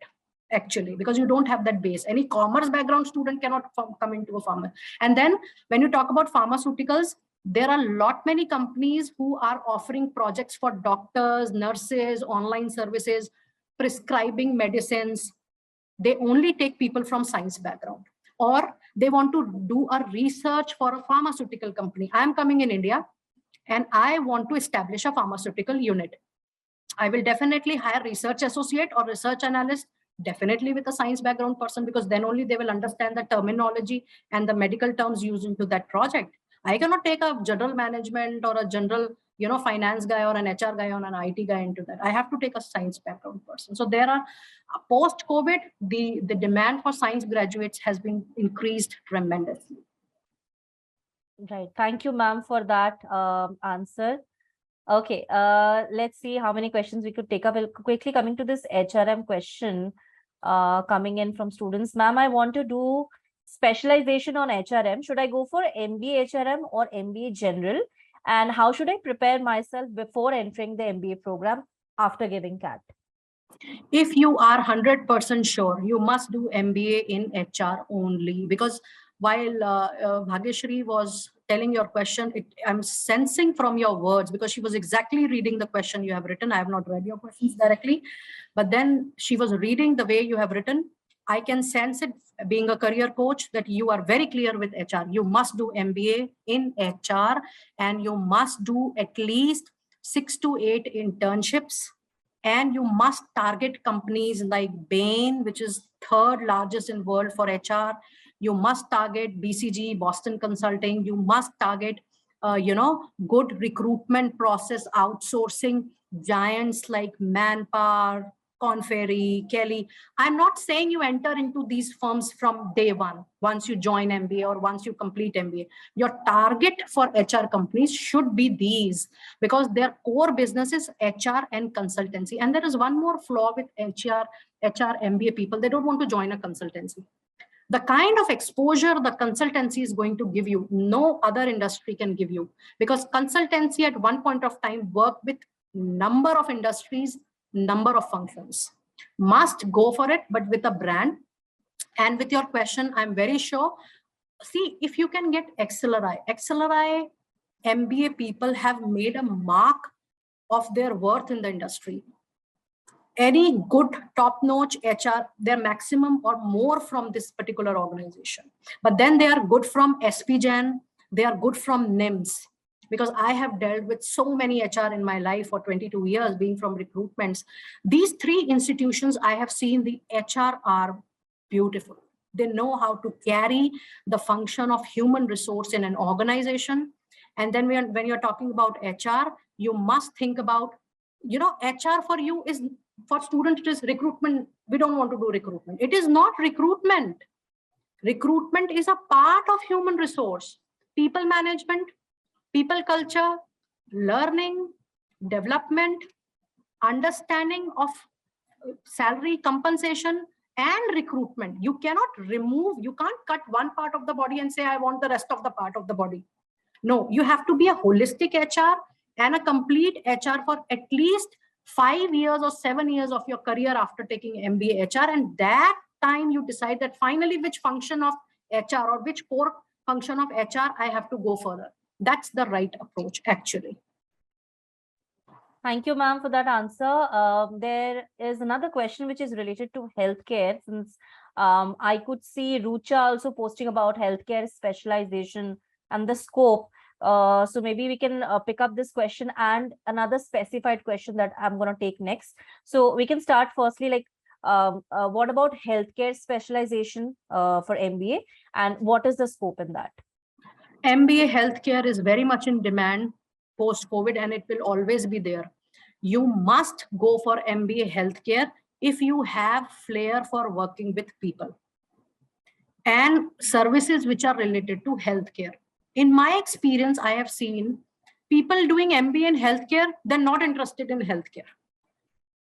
actually, because you don't have that base. Any commerce background student cannot come into a pharma. And then when you talk about pharmaceuticals, there are many companies who are offering projects for doctors, nurses, online services, prescribing medicines. They only take people from science background, or they want to do a research for a pharmaceutical company. I'm coming in India and I want to establish a pharmaceutical unit. I will definitely hire research associate or research analyst, definitely with a science background person, because then only they will understand the terminology and the medical terms used into that project. I cannot take a general management or a general, finance guy or an HR guy or an IT guy into that. I have to take a science background person. So there are, post-COVID, the demand for science graduates has been increased tremendously. Right. Thank you, ma'am, for that answer. Okay, let's see how many questions we could take up. We'll quickly coming to this HRM question coming in from students. Ma'am, I want to do specialization on HRM. Should I go for MBA HRM or MBA General? And how should I prepare myself before entering the MBA program after giving CAT? If you are 100% sure, you must do MBA in HR only, because while Bhagyashri was telling your question, I'm sensing from your words, because she was exactly reading the question you have written. I have not read your questions directly, but then she was reading the way you have written. I can sense it, being a career coach, that you are very clear with HR. You must do MBA in HR, and you must do at least 6 to 8 internships. And you must target companies like Bain, which is 3rd largest in world for HR. You must target BCG, Boston Consulting. You must target, good recruitment process outsourcing giants like Manpower, Korn Ferry, Kelly. I'm not saying you enter into these firms from day one, once you join MBA or once you complete MBA. Your target for HR companies should be these, because their core business is HR and consultancy. And there is one more flaw with HR MBA people. They don't want to join a consultancy. The kind of exposure the consultancy is going to give you, no other industry can give you, because consultancy at one point of time work with number of industries, number of functions. Must go for it, but with a brand. And with your question, I'm very sure, see, if you can get Acceleri MBA people have made a mark of their worth in the industry. Any good top-notch HR, their maximum or more from this particular organization. But then they are good from SPGen, they are good from Niims, because I have dealt with so many HR in my life for 22 years, being from recruitments. These three institutions, I have seen the HR are beautiful. They know how to carry the function of human resource in an organization. And then when you're talking about HR, you must think about, HR for you is, for students, it is recruitment. We don't want to do recruitment. It is not recruitment. Recruitment is a part of human resource, people management, people culture, learning, development, understanding of salary, compensation, and recruitment. You cannot remove, you can't cut one part of the body and say, I want the rest of the part of the body. No, you have to be a holistic HR and a complete HR for at least 5 years or 7 years of your career after taking MBA HR. And that time you decide that finally which function of HR or which core function of HR I have to go further. That's the right approach, actually. Thank you, ma'am, for that answer. There is another question which is related to healthcare, since I could see Rucha also posting about healthcare specialization and the scope. So maybe we can pick up this question and another specified question that I'm going to take next. So we can start firstly, like, what about healthcare specialization for MBA, and what is the scope in that? MBA healthcare is very much in demand post-COVID, and it will always be there. You must go for MBA healthcare if you have flair for working with people and services which are related to healthcare. In my experience, I have seen people doing MBA in healthcare, they're not interested in healthcare.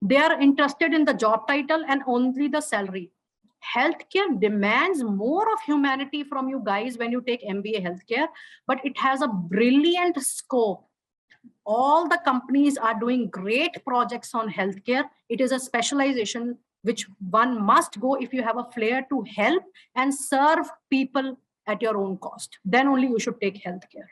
They are interested in the job title and only the salary. Healthcare demands more of humanity from you guys when you take MBA healthcare, but it has a brilliant scope. All the companies are doing great projects on healthcare. It is a specialization which one must go if you have a flair to help and serve people at your own cost. Then only you should take healthcare.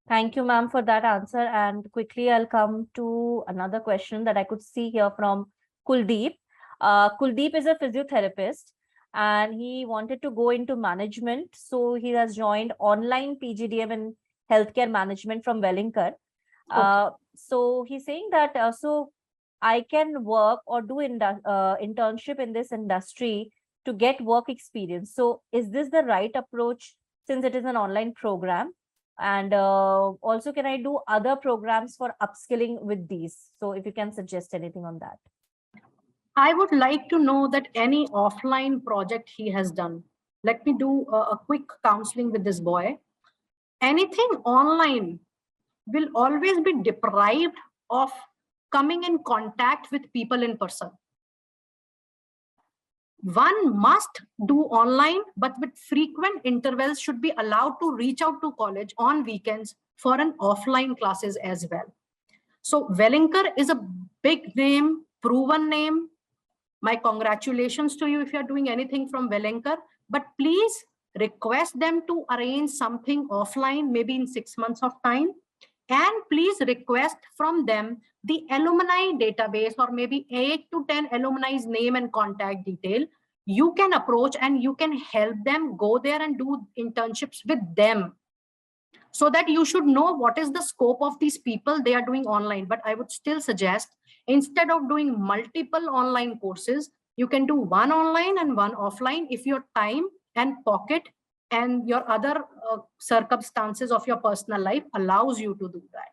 Thank you, ma'am, for that answer. And quickly, I'll come to another question that I could see here from Kuldeep. Kuldeep is a physiotherapist and he wanted to go into management. So he has joined online PGDM in healthcare management from Wellinger. Okay. So he's saying that, so I can work or do internship in this industry to get work experience. So is this the right approach since it is an online program? And also, can I do other programs for upskilling with these? So if you can suggest anything on that. I would like to know that any offline project he has done. Let me do a quick counseling with this boy. Anything online will always be deprived of coming in contact with people in person. One must do online, but with frequent intervals should be allowed to reach out to college on weekends for an offline classes as well. So Wellinger is a big name, proven name. My congratulations to you if you're doing anything from Wellinger, but please request them to arrange something offline, maybe in 6 months of time. And please request from them the alumni database, or maybe 8 to 10 alumni's name and contact detail. You can approach and you can help them go there and do internships with them, so that you should know what is the scope of these people they are doing online. But I would still suggest, instead of doing multiple online courses, you can do one online and one offline if your time and pocket and your other circumstances of your personal life allows you to do that.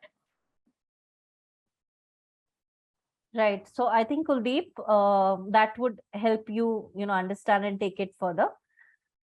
Right. So I think Kuldeep, that would help you, understand and take it further.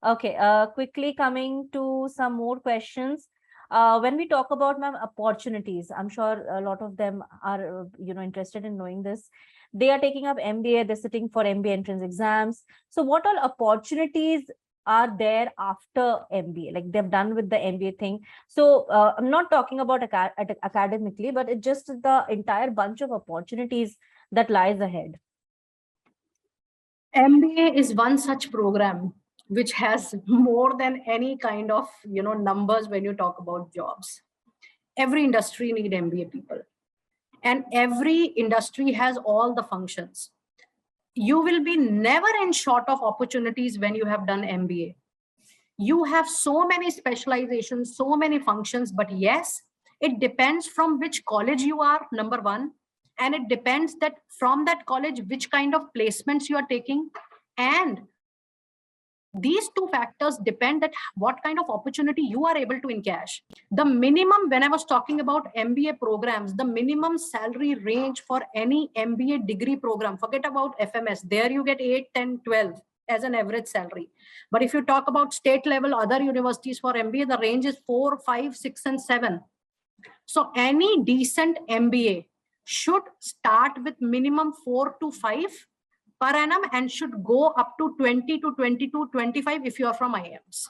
Okay. Quickly coming to some more questions. When we talk about, ma'am, opportunities, I'm sure a lot of them are, interested in knowing this. They are taking up MBA, they're sitting for MBA entrance exams. So what all opportunities are there after MBA? Like they've done with the MBA thing. So I'm not talking about academically, but it's just the entire bunch of opportunities that lies ahead. MBA is one such program which has more than any kind of numbers when you talk about jobs. Every industry need MBA people, and every industry has all the functions. You will be never in short of opportunities when you have done MBA. You have so many specializations, so many functions, but yes, it depends from which college you are, number one, and it depends that from that college which kind of placements you are taking, and these two factors depend that what kind of opportunity you are able to encash. The minimum, when I was talking about MBA programs, the minimum salary range for any MBA degree program, forget about FMS, there you get 8, 10, 12 as an average salary. But if you talk about state level, other universities for MBA, the range is 4, 5, 6, and 7. So any decent MBA should start with minimum 4 to 5 per annum and should go up to 20 to 22, 25 if you are from Iims.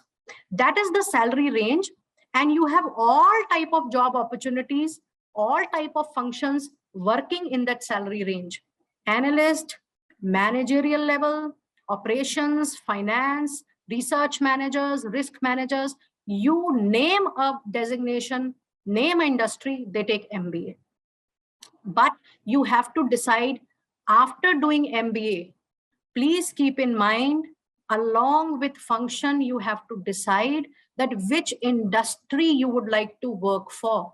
That is the salary range, and you have all type of job opportunities, all type of functions working in that salary range. Analyst, managerial level, operations, finance, research managers, risk managers, you name a designation, name an industry, they take MBA. But you have to decide after doing MBA, please keep in mind, along with function, you have to decide that which industry you would like to work for.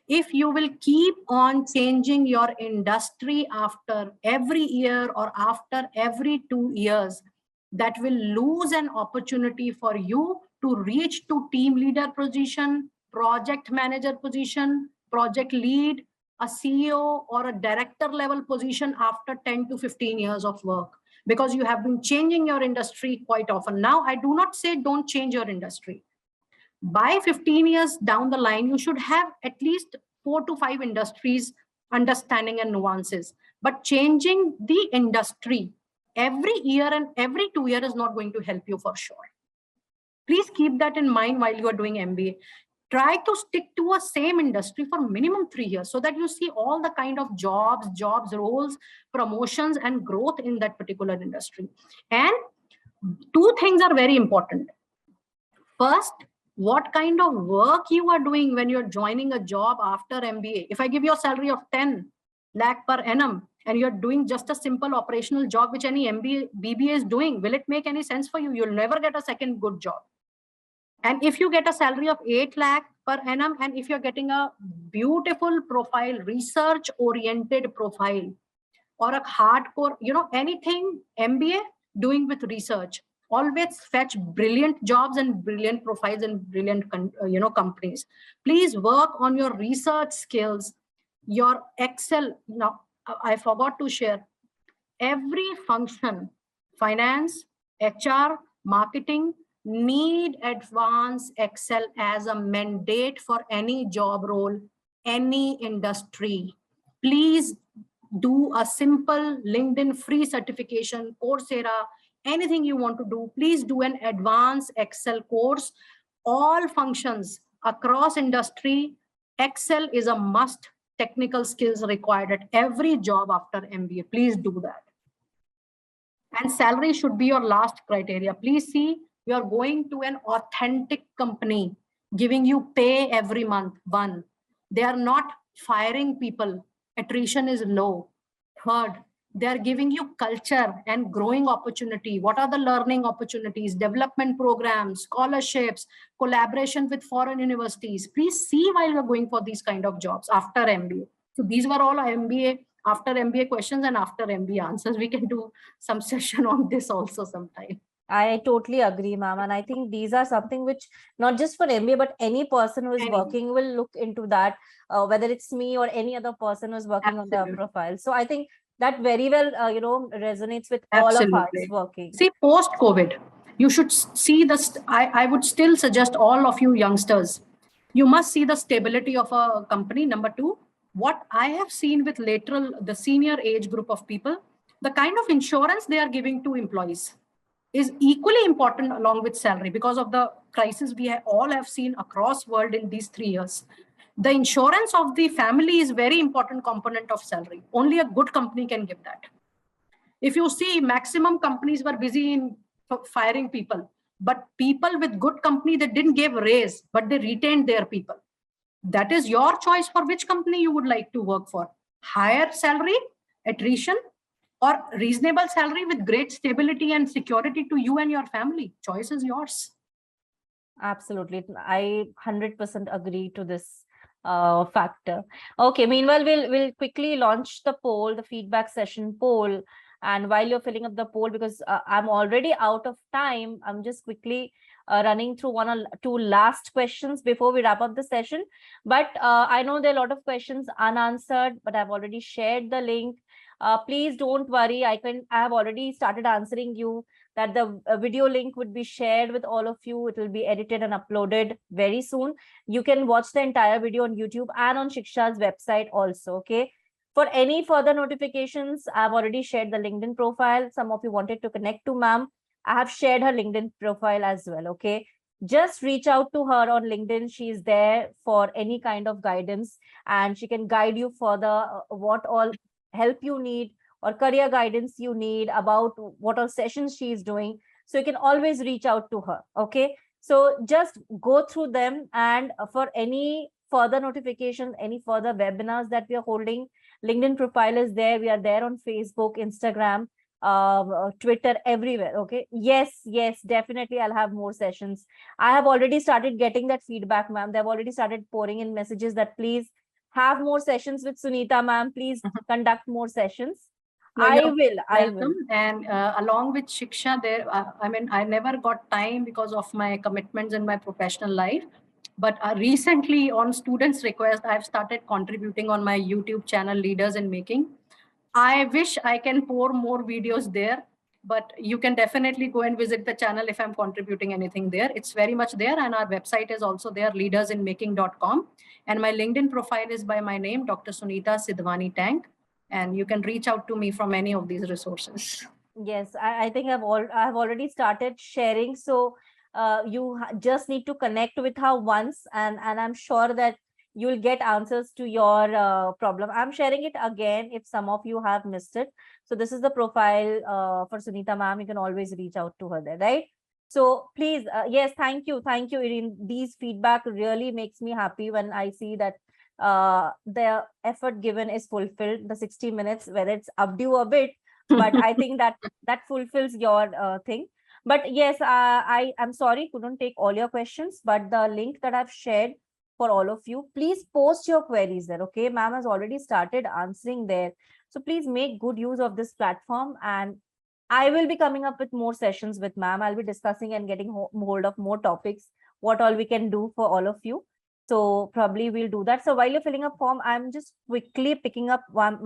If you will keep on changing your industry after every year or after every 2 years, that will lose an opportunity for you to reach to team leader position, project manager position, project lead, a CEO or a director level position after 10 to 15 years of work, because you have been changing your industry quite often. Now, I do not say don't change your industry. By 15 years down the line, you should have at least 4 to 5 industries understanding and nuances. But changing the industry every year and every 2 years is not going to help you for sure. Please keep that in mind while you are doing MBA. Try to stick to a same industry for minimum 3 years so that you see all the kind of jobs, roles, promotions, and growth in that particular industry. And 2 things are very important. First, what kind of work you are doing when you're joining a job after MBA. If I give you a salary of 10 lakh per annum and you're doing just a simple operational job which any MBA, BBA is doing, will it make any sense for you? You'll never get a second good job. And if you get a salary of 8 lakh per annum, and if you're getting a beautiful profile, research oriented profile, or a hardcore, anything MBA doing with research, always fetch brilliant jobs and brilliant profiles and brilliant companies. Please work on your research skills, your Excel. Now, I forgot to share, every function, finance, HR, marketing, need advanced Excel as a mandate for any job role, any industry. Please do a simple LinkedIn free certification, Coursera, anything you want to do, please do an advanced Excel course. All functions across industry, Excel is a must technical skills required at every job after MBA. Please do that. And salary should be your last criteria. Please see, you're going to an authentic company giving you pay every month. One, they are not firing people. Attrition is low. Third, they are giving you culture and growing opportunity. What are the learning opportunities, development programs, scholarships, collaboration with foreign universities? Please see while you're going for these kind of jobs after MBA. So these were all MBA, after MBA questions and after MBA answers. We can do some session on this also sometime. I totally agree, ma'am. And I think these are something which not just for MBA, but any person who is working will look into that, whether it's me or any other person who's working on their profile. So I think that very well, resonates with all of us working. See, post-COVID, you should see I would still suggest all of you youngsters, you must see the stability of a company. Number two, what I have seen with the senior age group of people, the kind of insurance they are giving to employees is equally important along with salary because of the crisis we all have seen across world in these 3 years. The insurance of the family is very important component of salary. Only a good company can give that. If you see, maximum companies were busy in firing people, but people with good company, they didn't give raise, but they retained their people. That is your choice for which company you would like to work for. Higher salary, attrition, or reasonable salary with great stability and security to you and your family. Choice is yours. Absolutely. I 100% agree to this factor. Okay, meanwhile, we'll quickly launch the poll, the feedback session poll. And while you're filling up the poll, because I'm already out of time, I'm just quickly running through one or two last questions before we wrap up the session. But I know there are a lot of questions unanswered, but I've already shared the link. Please don't worry. I have already started answering you that the video link would be shared with all of you. It will be edited and uploaded very soon. You can watch the entire video on YouTube and on Shiksha's website also. Okay. For any further notifications, I've already shared the LinkedIn profile. Some of you wanted to connect to ma'am. I have shared her LinkedIn profile as well. Okay. Just reach out to her on LinkedIn. She's there for any kind of guidance and she can guide you further what all help you need or career guidance you need about what all sessions she is doing. So you can always reach out to her. Okay. So just go through them, and for any further notification, any further webinars that we are holding, LinkedIn profile is there. We are there on Facebook, Instagram, Twitter, everywhere. Okay. Yes, definitely. I'll have more sessions. I have already started getting that feedback, ma'am. They've already started pouring in messages that please have more sessions with Sunita, ma'am. Please conduct more sessions. No, I will. And along with Shiksha, I never got time because of my commitments in my professional life. But recently, on students' request, I've started contributing on my YouTube channel, Leaders in Making. I wish I can pour more videos there, but you can definitely go and visit the channel if I'm contributing anything there. It's very much there, and our website is also there, leadersinmaking.com. And my LinkedIn profile is by my name, Dr. Sunita Sidhwani Tank. And you can reach out to me from any of these resources. Yes, I think I've already started sharing. So you just need to connect with her once, and I'm sure that you'll get answers to your problem. I'm sharing it again if some of you have missed it. So this is the profile for Sunita ma'am. You can always reach out to her there, right? So please, yes, thank you, Irene. These feedback really makes me happy when I see that the effort given is fulfilled. The 60 minutes, whether it's updue a bit, but I think that fulfills your thing. But yes, I'm sorry, couldn't take all your questions, but the link that I've shared for all of you, please post your queries there. Okay, ma'am has already started answering there. So please make good use of this platform, and I will be coming up with more sessions with ma'am. I'll be discussing and getting hold of more topics, what all we can do for all of you. So probably we'll do that. So while you're filling up form, I'm just quickly picking up one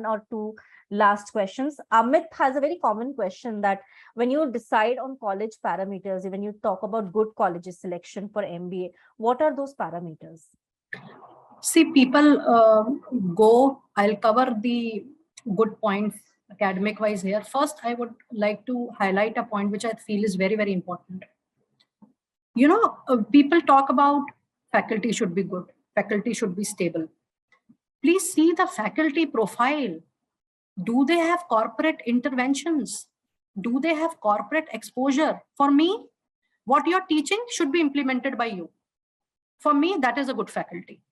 or two last questions. Amit has a very common question that when you decide on college parameters, when you talk about good colleges selection for MBA, what are those parameters? See, people I'll cover the good points academic wise here. First, I would like to highlight a point which I feel is very, very important. People talk about faculty should be good, faculty should be stable. Please see the faculty profile. Do they have corporate interventions? Do they have corporate exposure? For me, what you're teaching should be implemented by you. For me, that is a good faculty.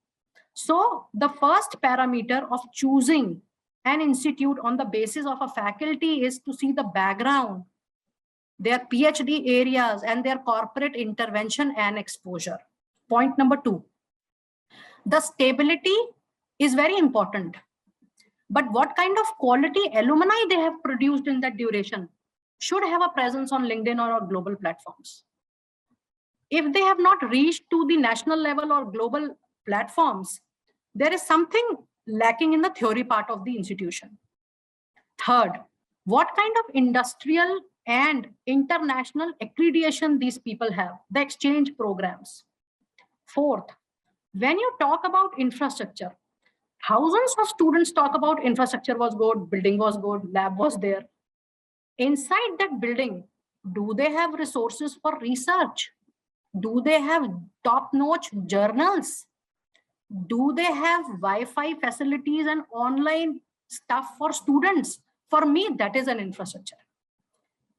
So the first parameter of choosing an institute on the basis of a faculty is to see the background, their PhD areas, and their corporate intervention and exposure. Point number 2, the stability is very important. But what kind of quality alumni they have produced in that duration? should have a presence on LinkedIn or global platforms. If they have not reached to the national level or global platforms, there is something lacking in the theory part of the institution. Third, what kind of industrial and international accreditation these people have, the exchange programs. Fourth, when you talk about infrastructure, thousands of students talk about infrastructure was good, building was good, lab was there. Inside that building, do they have resources for research? Do they have top-notch journals? Do they have Wi-Fi facilities and online stuff for students? For me, that is an infrastructure.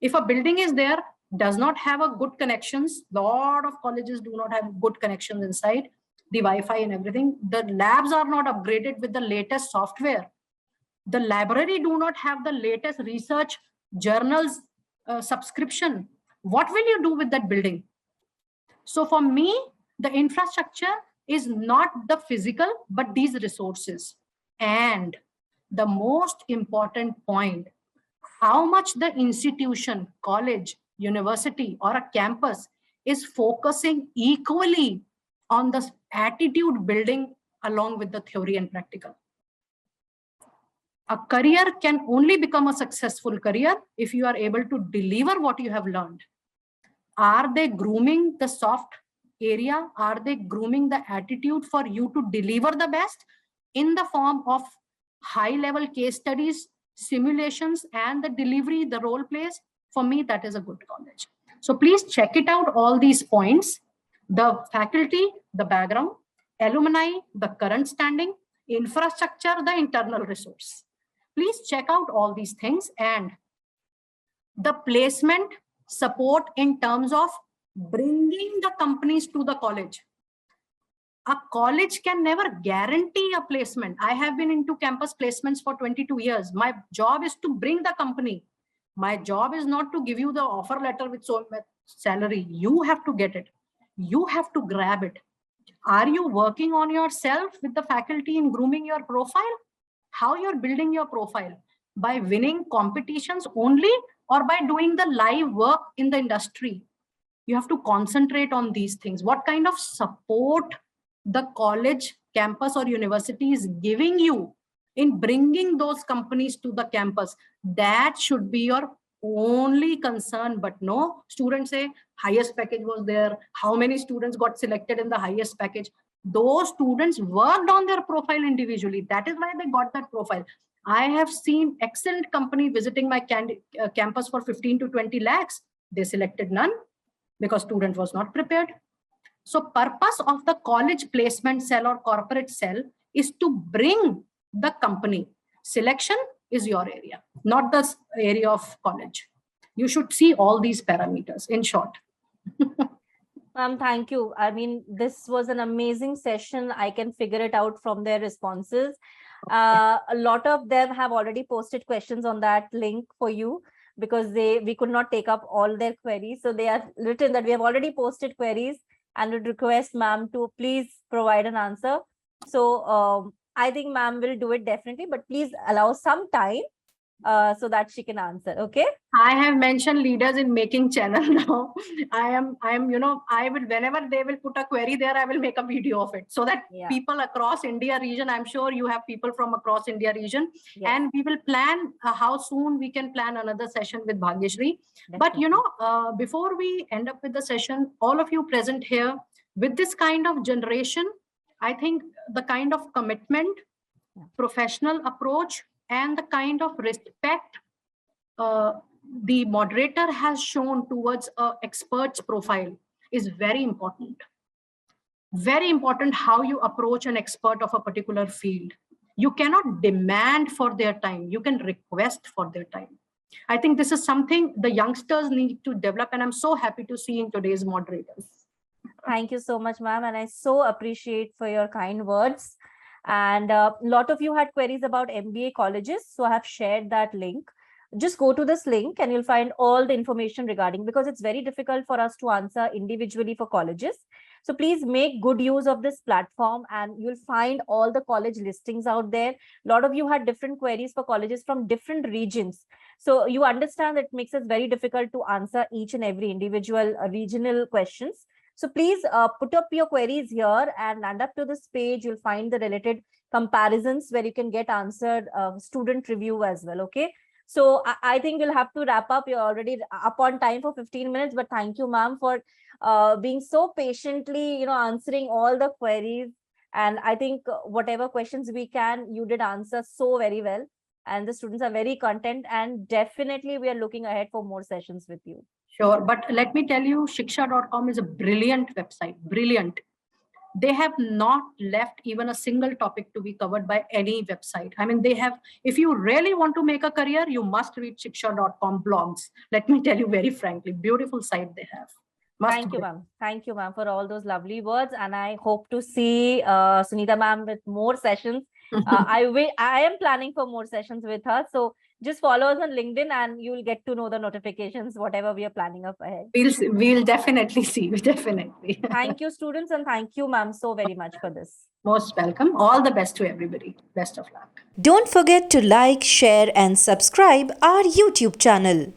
If a building is there, does not have a good connections, a lot of colleges do not have good connections inside, the Wi-Fi and everything. The labs are not upgraded with the latest software. The library do not have the latest research journals subscription. What will you do with that building? So for me, the infrastructure is not the physical, but these resources. And the most important point, how much the institution, college, university, or a campus is focusing equally on the attitude building along with the theory and practical. A career can only become a successful career if you are able to deliver what you have learned. Are they grooming the soft area? Are they grooming the attitude for you to deliver the best in the form of high-level case studies, simulations, and the delivery, the role plays? For me, that is a good college. So please check it out, all these points: the faculty, the background, alumni, the current standing, infrastructure, the internal resource. Please check out all these things, and the placement support in terms of bringing the companies to the college. A college can never guarantee a placement. I have been into campus placements for 22 years. My job is to bring the company. My job is not to give you the offer letter with so much salary. You have to get it. You have to grab it. Are you working on yourself with the faculty in grooming your profile? How you're building your profile? By winning competitions only, or by doing the live work in the industry? You have to concentrate on these things. What kind of support the college, campus, or university is giving you in bringing those companies to the campus? That should be your only concern. But no, students say highest package was there. How many students got selected in the highest package? Those students worked on their profile individually. That is why they got that profile. I have seen excellent company visiting my campus for 15 to 20 lakhs. They selected none because student was not prepared. So purpose of the college placement cell or corporate cell is to bring the company. Selection is your area, not the area of college. You should see all these parameters in short. Thank you. I mean, this was an amazing session. I can figure it out from their responses. A lot of them have already posted questions on that link for you, because we could not take up all their queries. So they are written that we have already posted queries and would request ma'am to please provide an answer. So I think ma'am will do it definitely, but please allow some time so that she can answer. Okay. I have mentioned leaders in making channel now. I will, whenever they will put a query there, I will make a video of it so that people across India region, I'm sure you have people from across India region, and we will plan how soon we can plan another session with Bhagyashree. Definitely. But before we end up with the session, all of you present here with this kind of generation, I think the kind of commitment, professional approach, and the kind of respect the moderator has shown towards an expert's profile is very important. Very important how you approach an expert of a particular field. You cannot demand for their time. You can request for their time. I think this is something the youngsters need to develop, and I'm so happy to see in today's moderators. Thank you so much, ma'am. And I so appreciate for your kind words. And a lot of you had queries about MBA colleges. So I have shared that link. Just go to this link and you'll find all the information regarding, because it's very difficult for us to answer individually for colleges. So please make good use of this platform, and you'll find all the college listings out there. A lot of you had different queries for colleges from different regions. So you understand that it makes it very difficult to answer each and every individual regional questions. So please put up your queries here, and up to this page, you'll find the related comparisons where you can get answered student review as well. Okay. So I think we'll have to wrap up. You're already up on time for 15 minutes, but thank you, ma'am, for being so patiently, answering all the queries. And I think whatever questions we can, you did answer so very well. And the students are very content, and definitely we are looking ahead for more sessions with you. Sure. But let me tell you, shiksha.com is a brilliant website, brilliant. They have not left even a single topic to be covered by any website. I mean, they have, if you really want to make a career, you must read shiksha.com blogs. Let me tell you very frankly, beautiful site they have. Thank you, ma'am. Thank you, ma'am, for all those lovely words. And I hope to see Sunita ma'am with more sessions. I am planning for more sessions with her. So just follow us on LinkedIn and you will get to know the notifications, whatever we are planning up ahead. We'll definitely see. Definitely. Thank you, students. And thank you, ma'am, so very much for this. Most welcome. All the best to everybody. Best of luck. Don't forget to like, share, and subscribe our YouTube channel.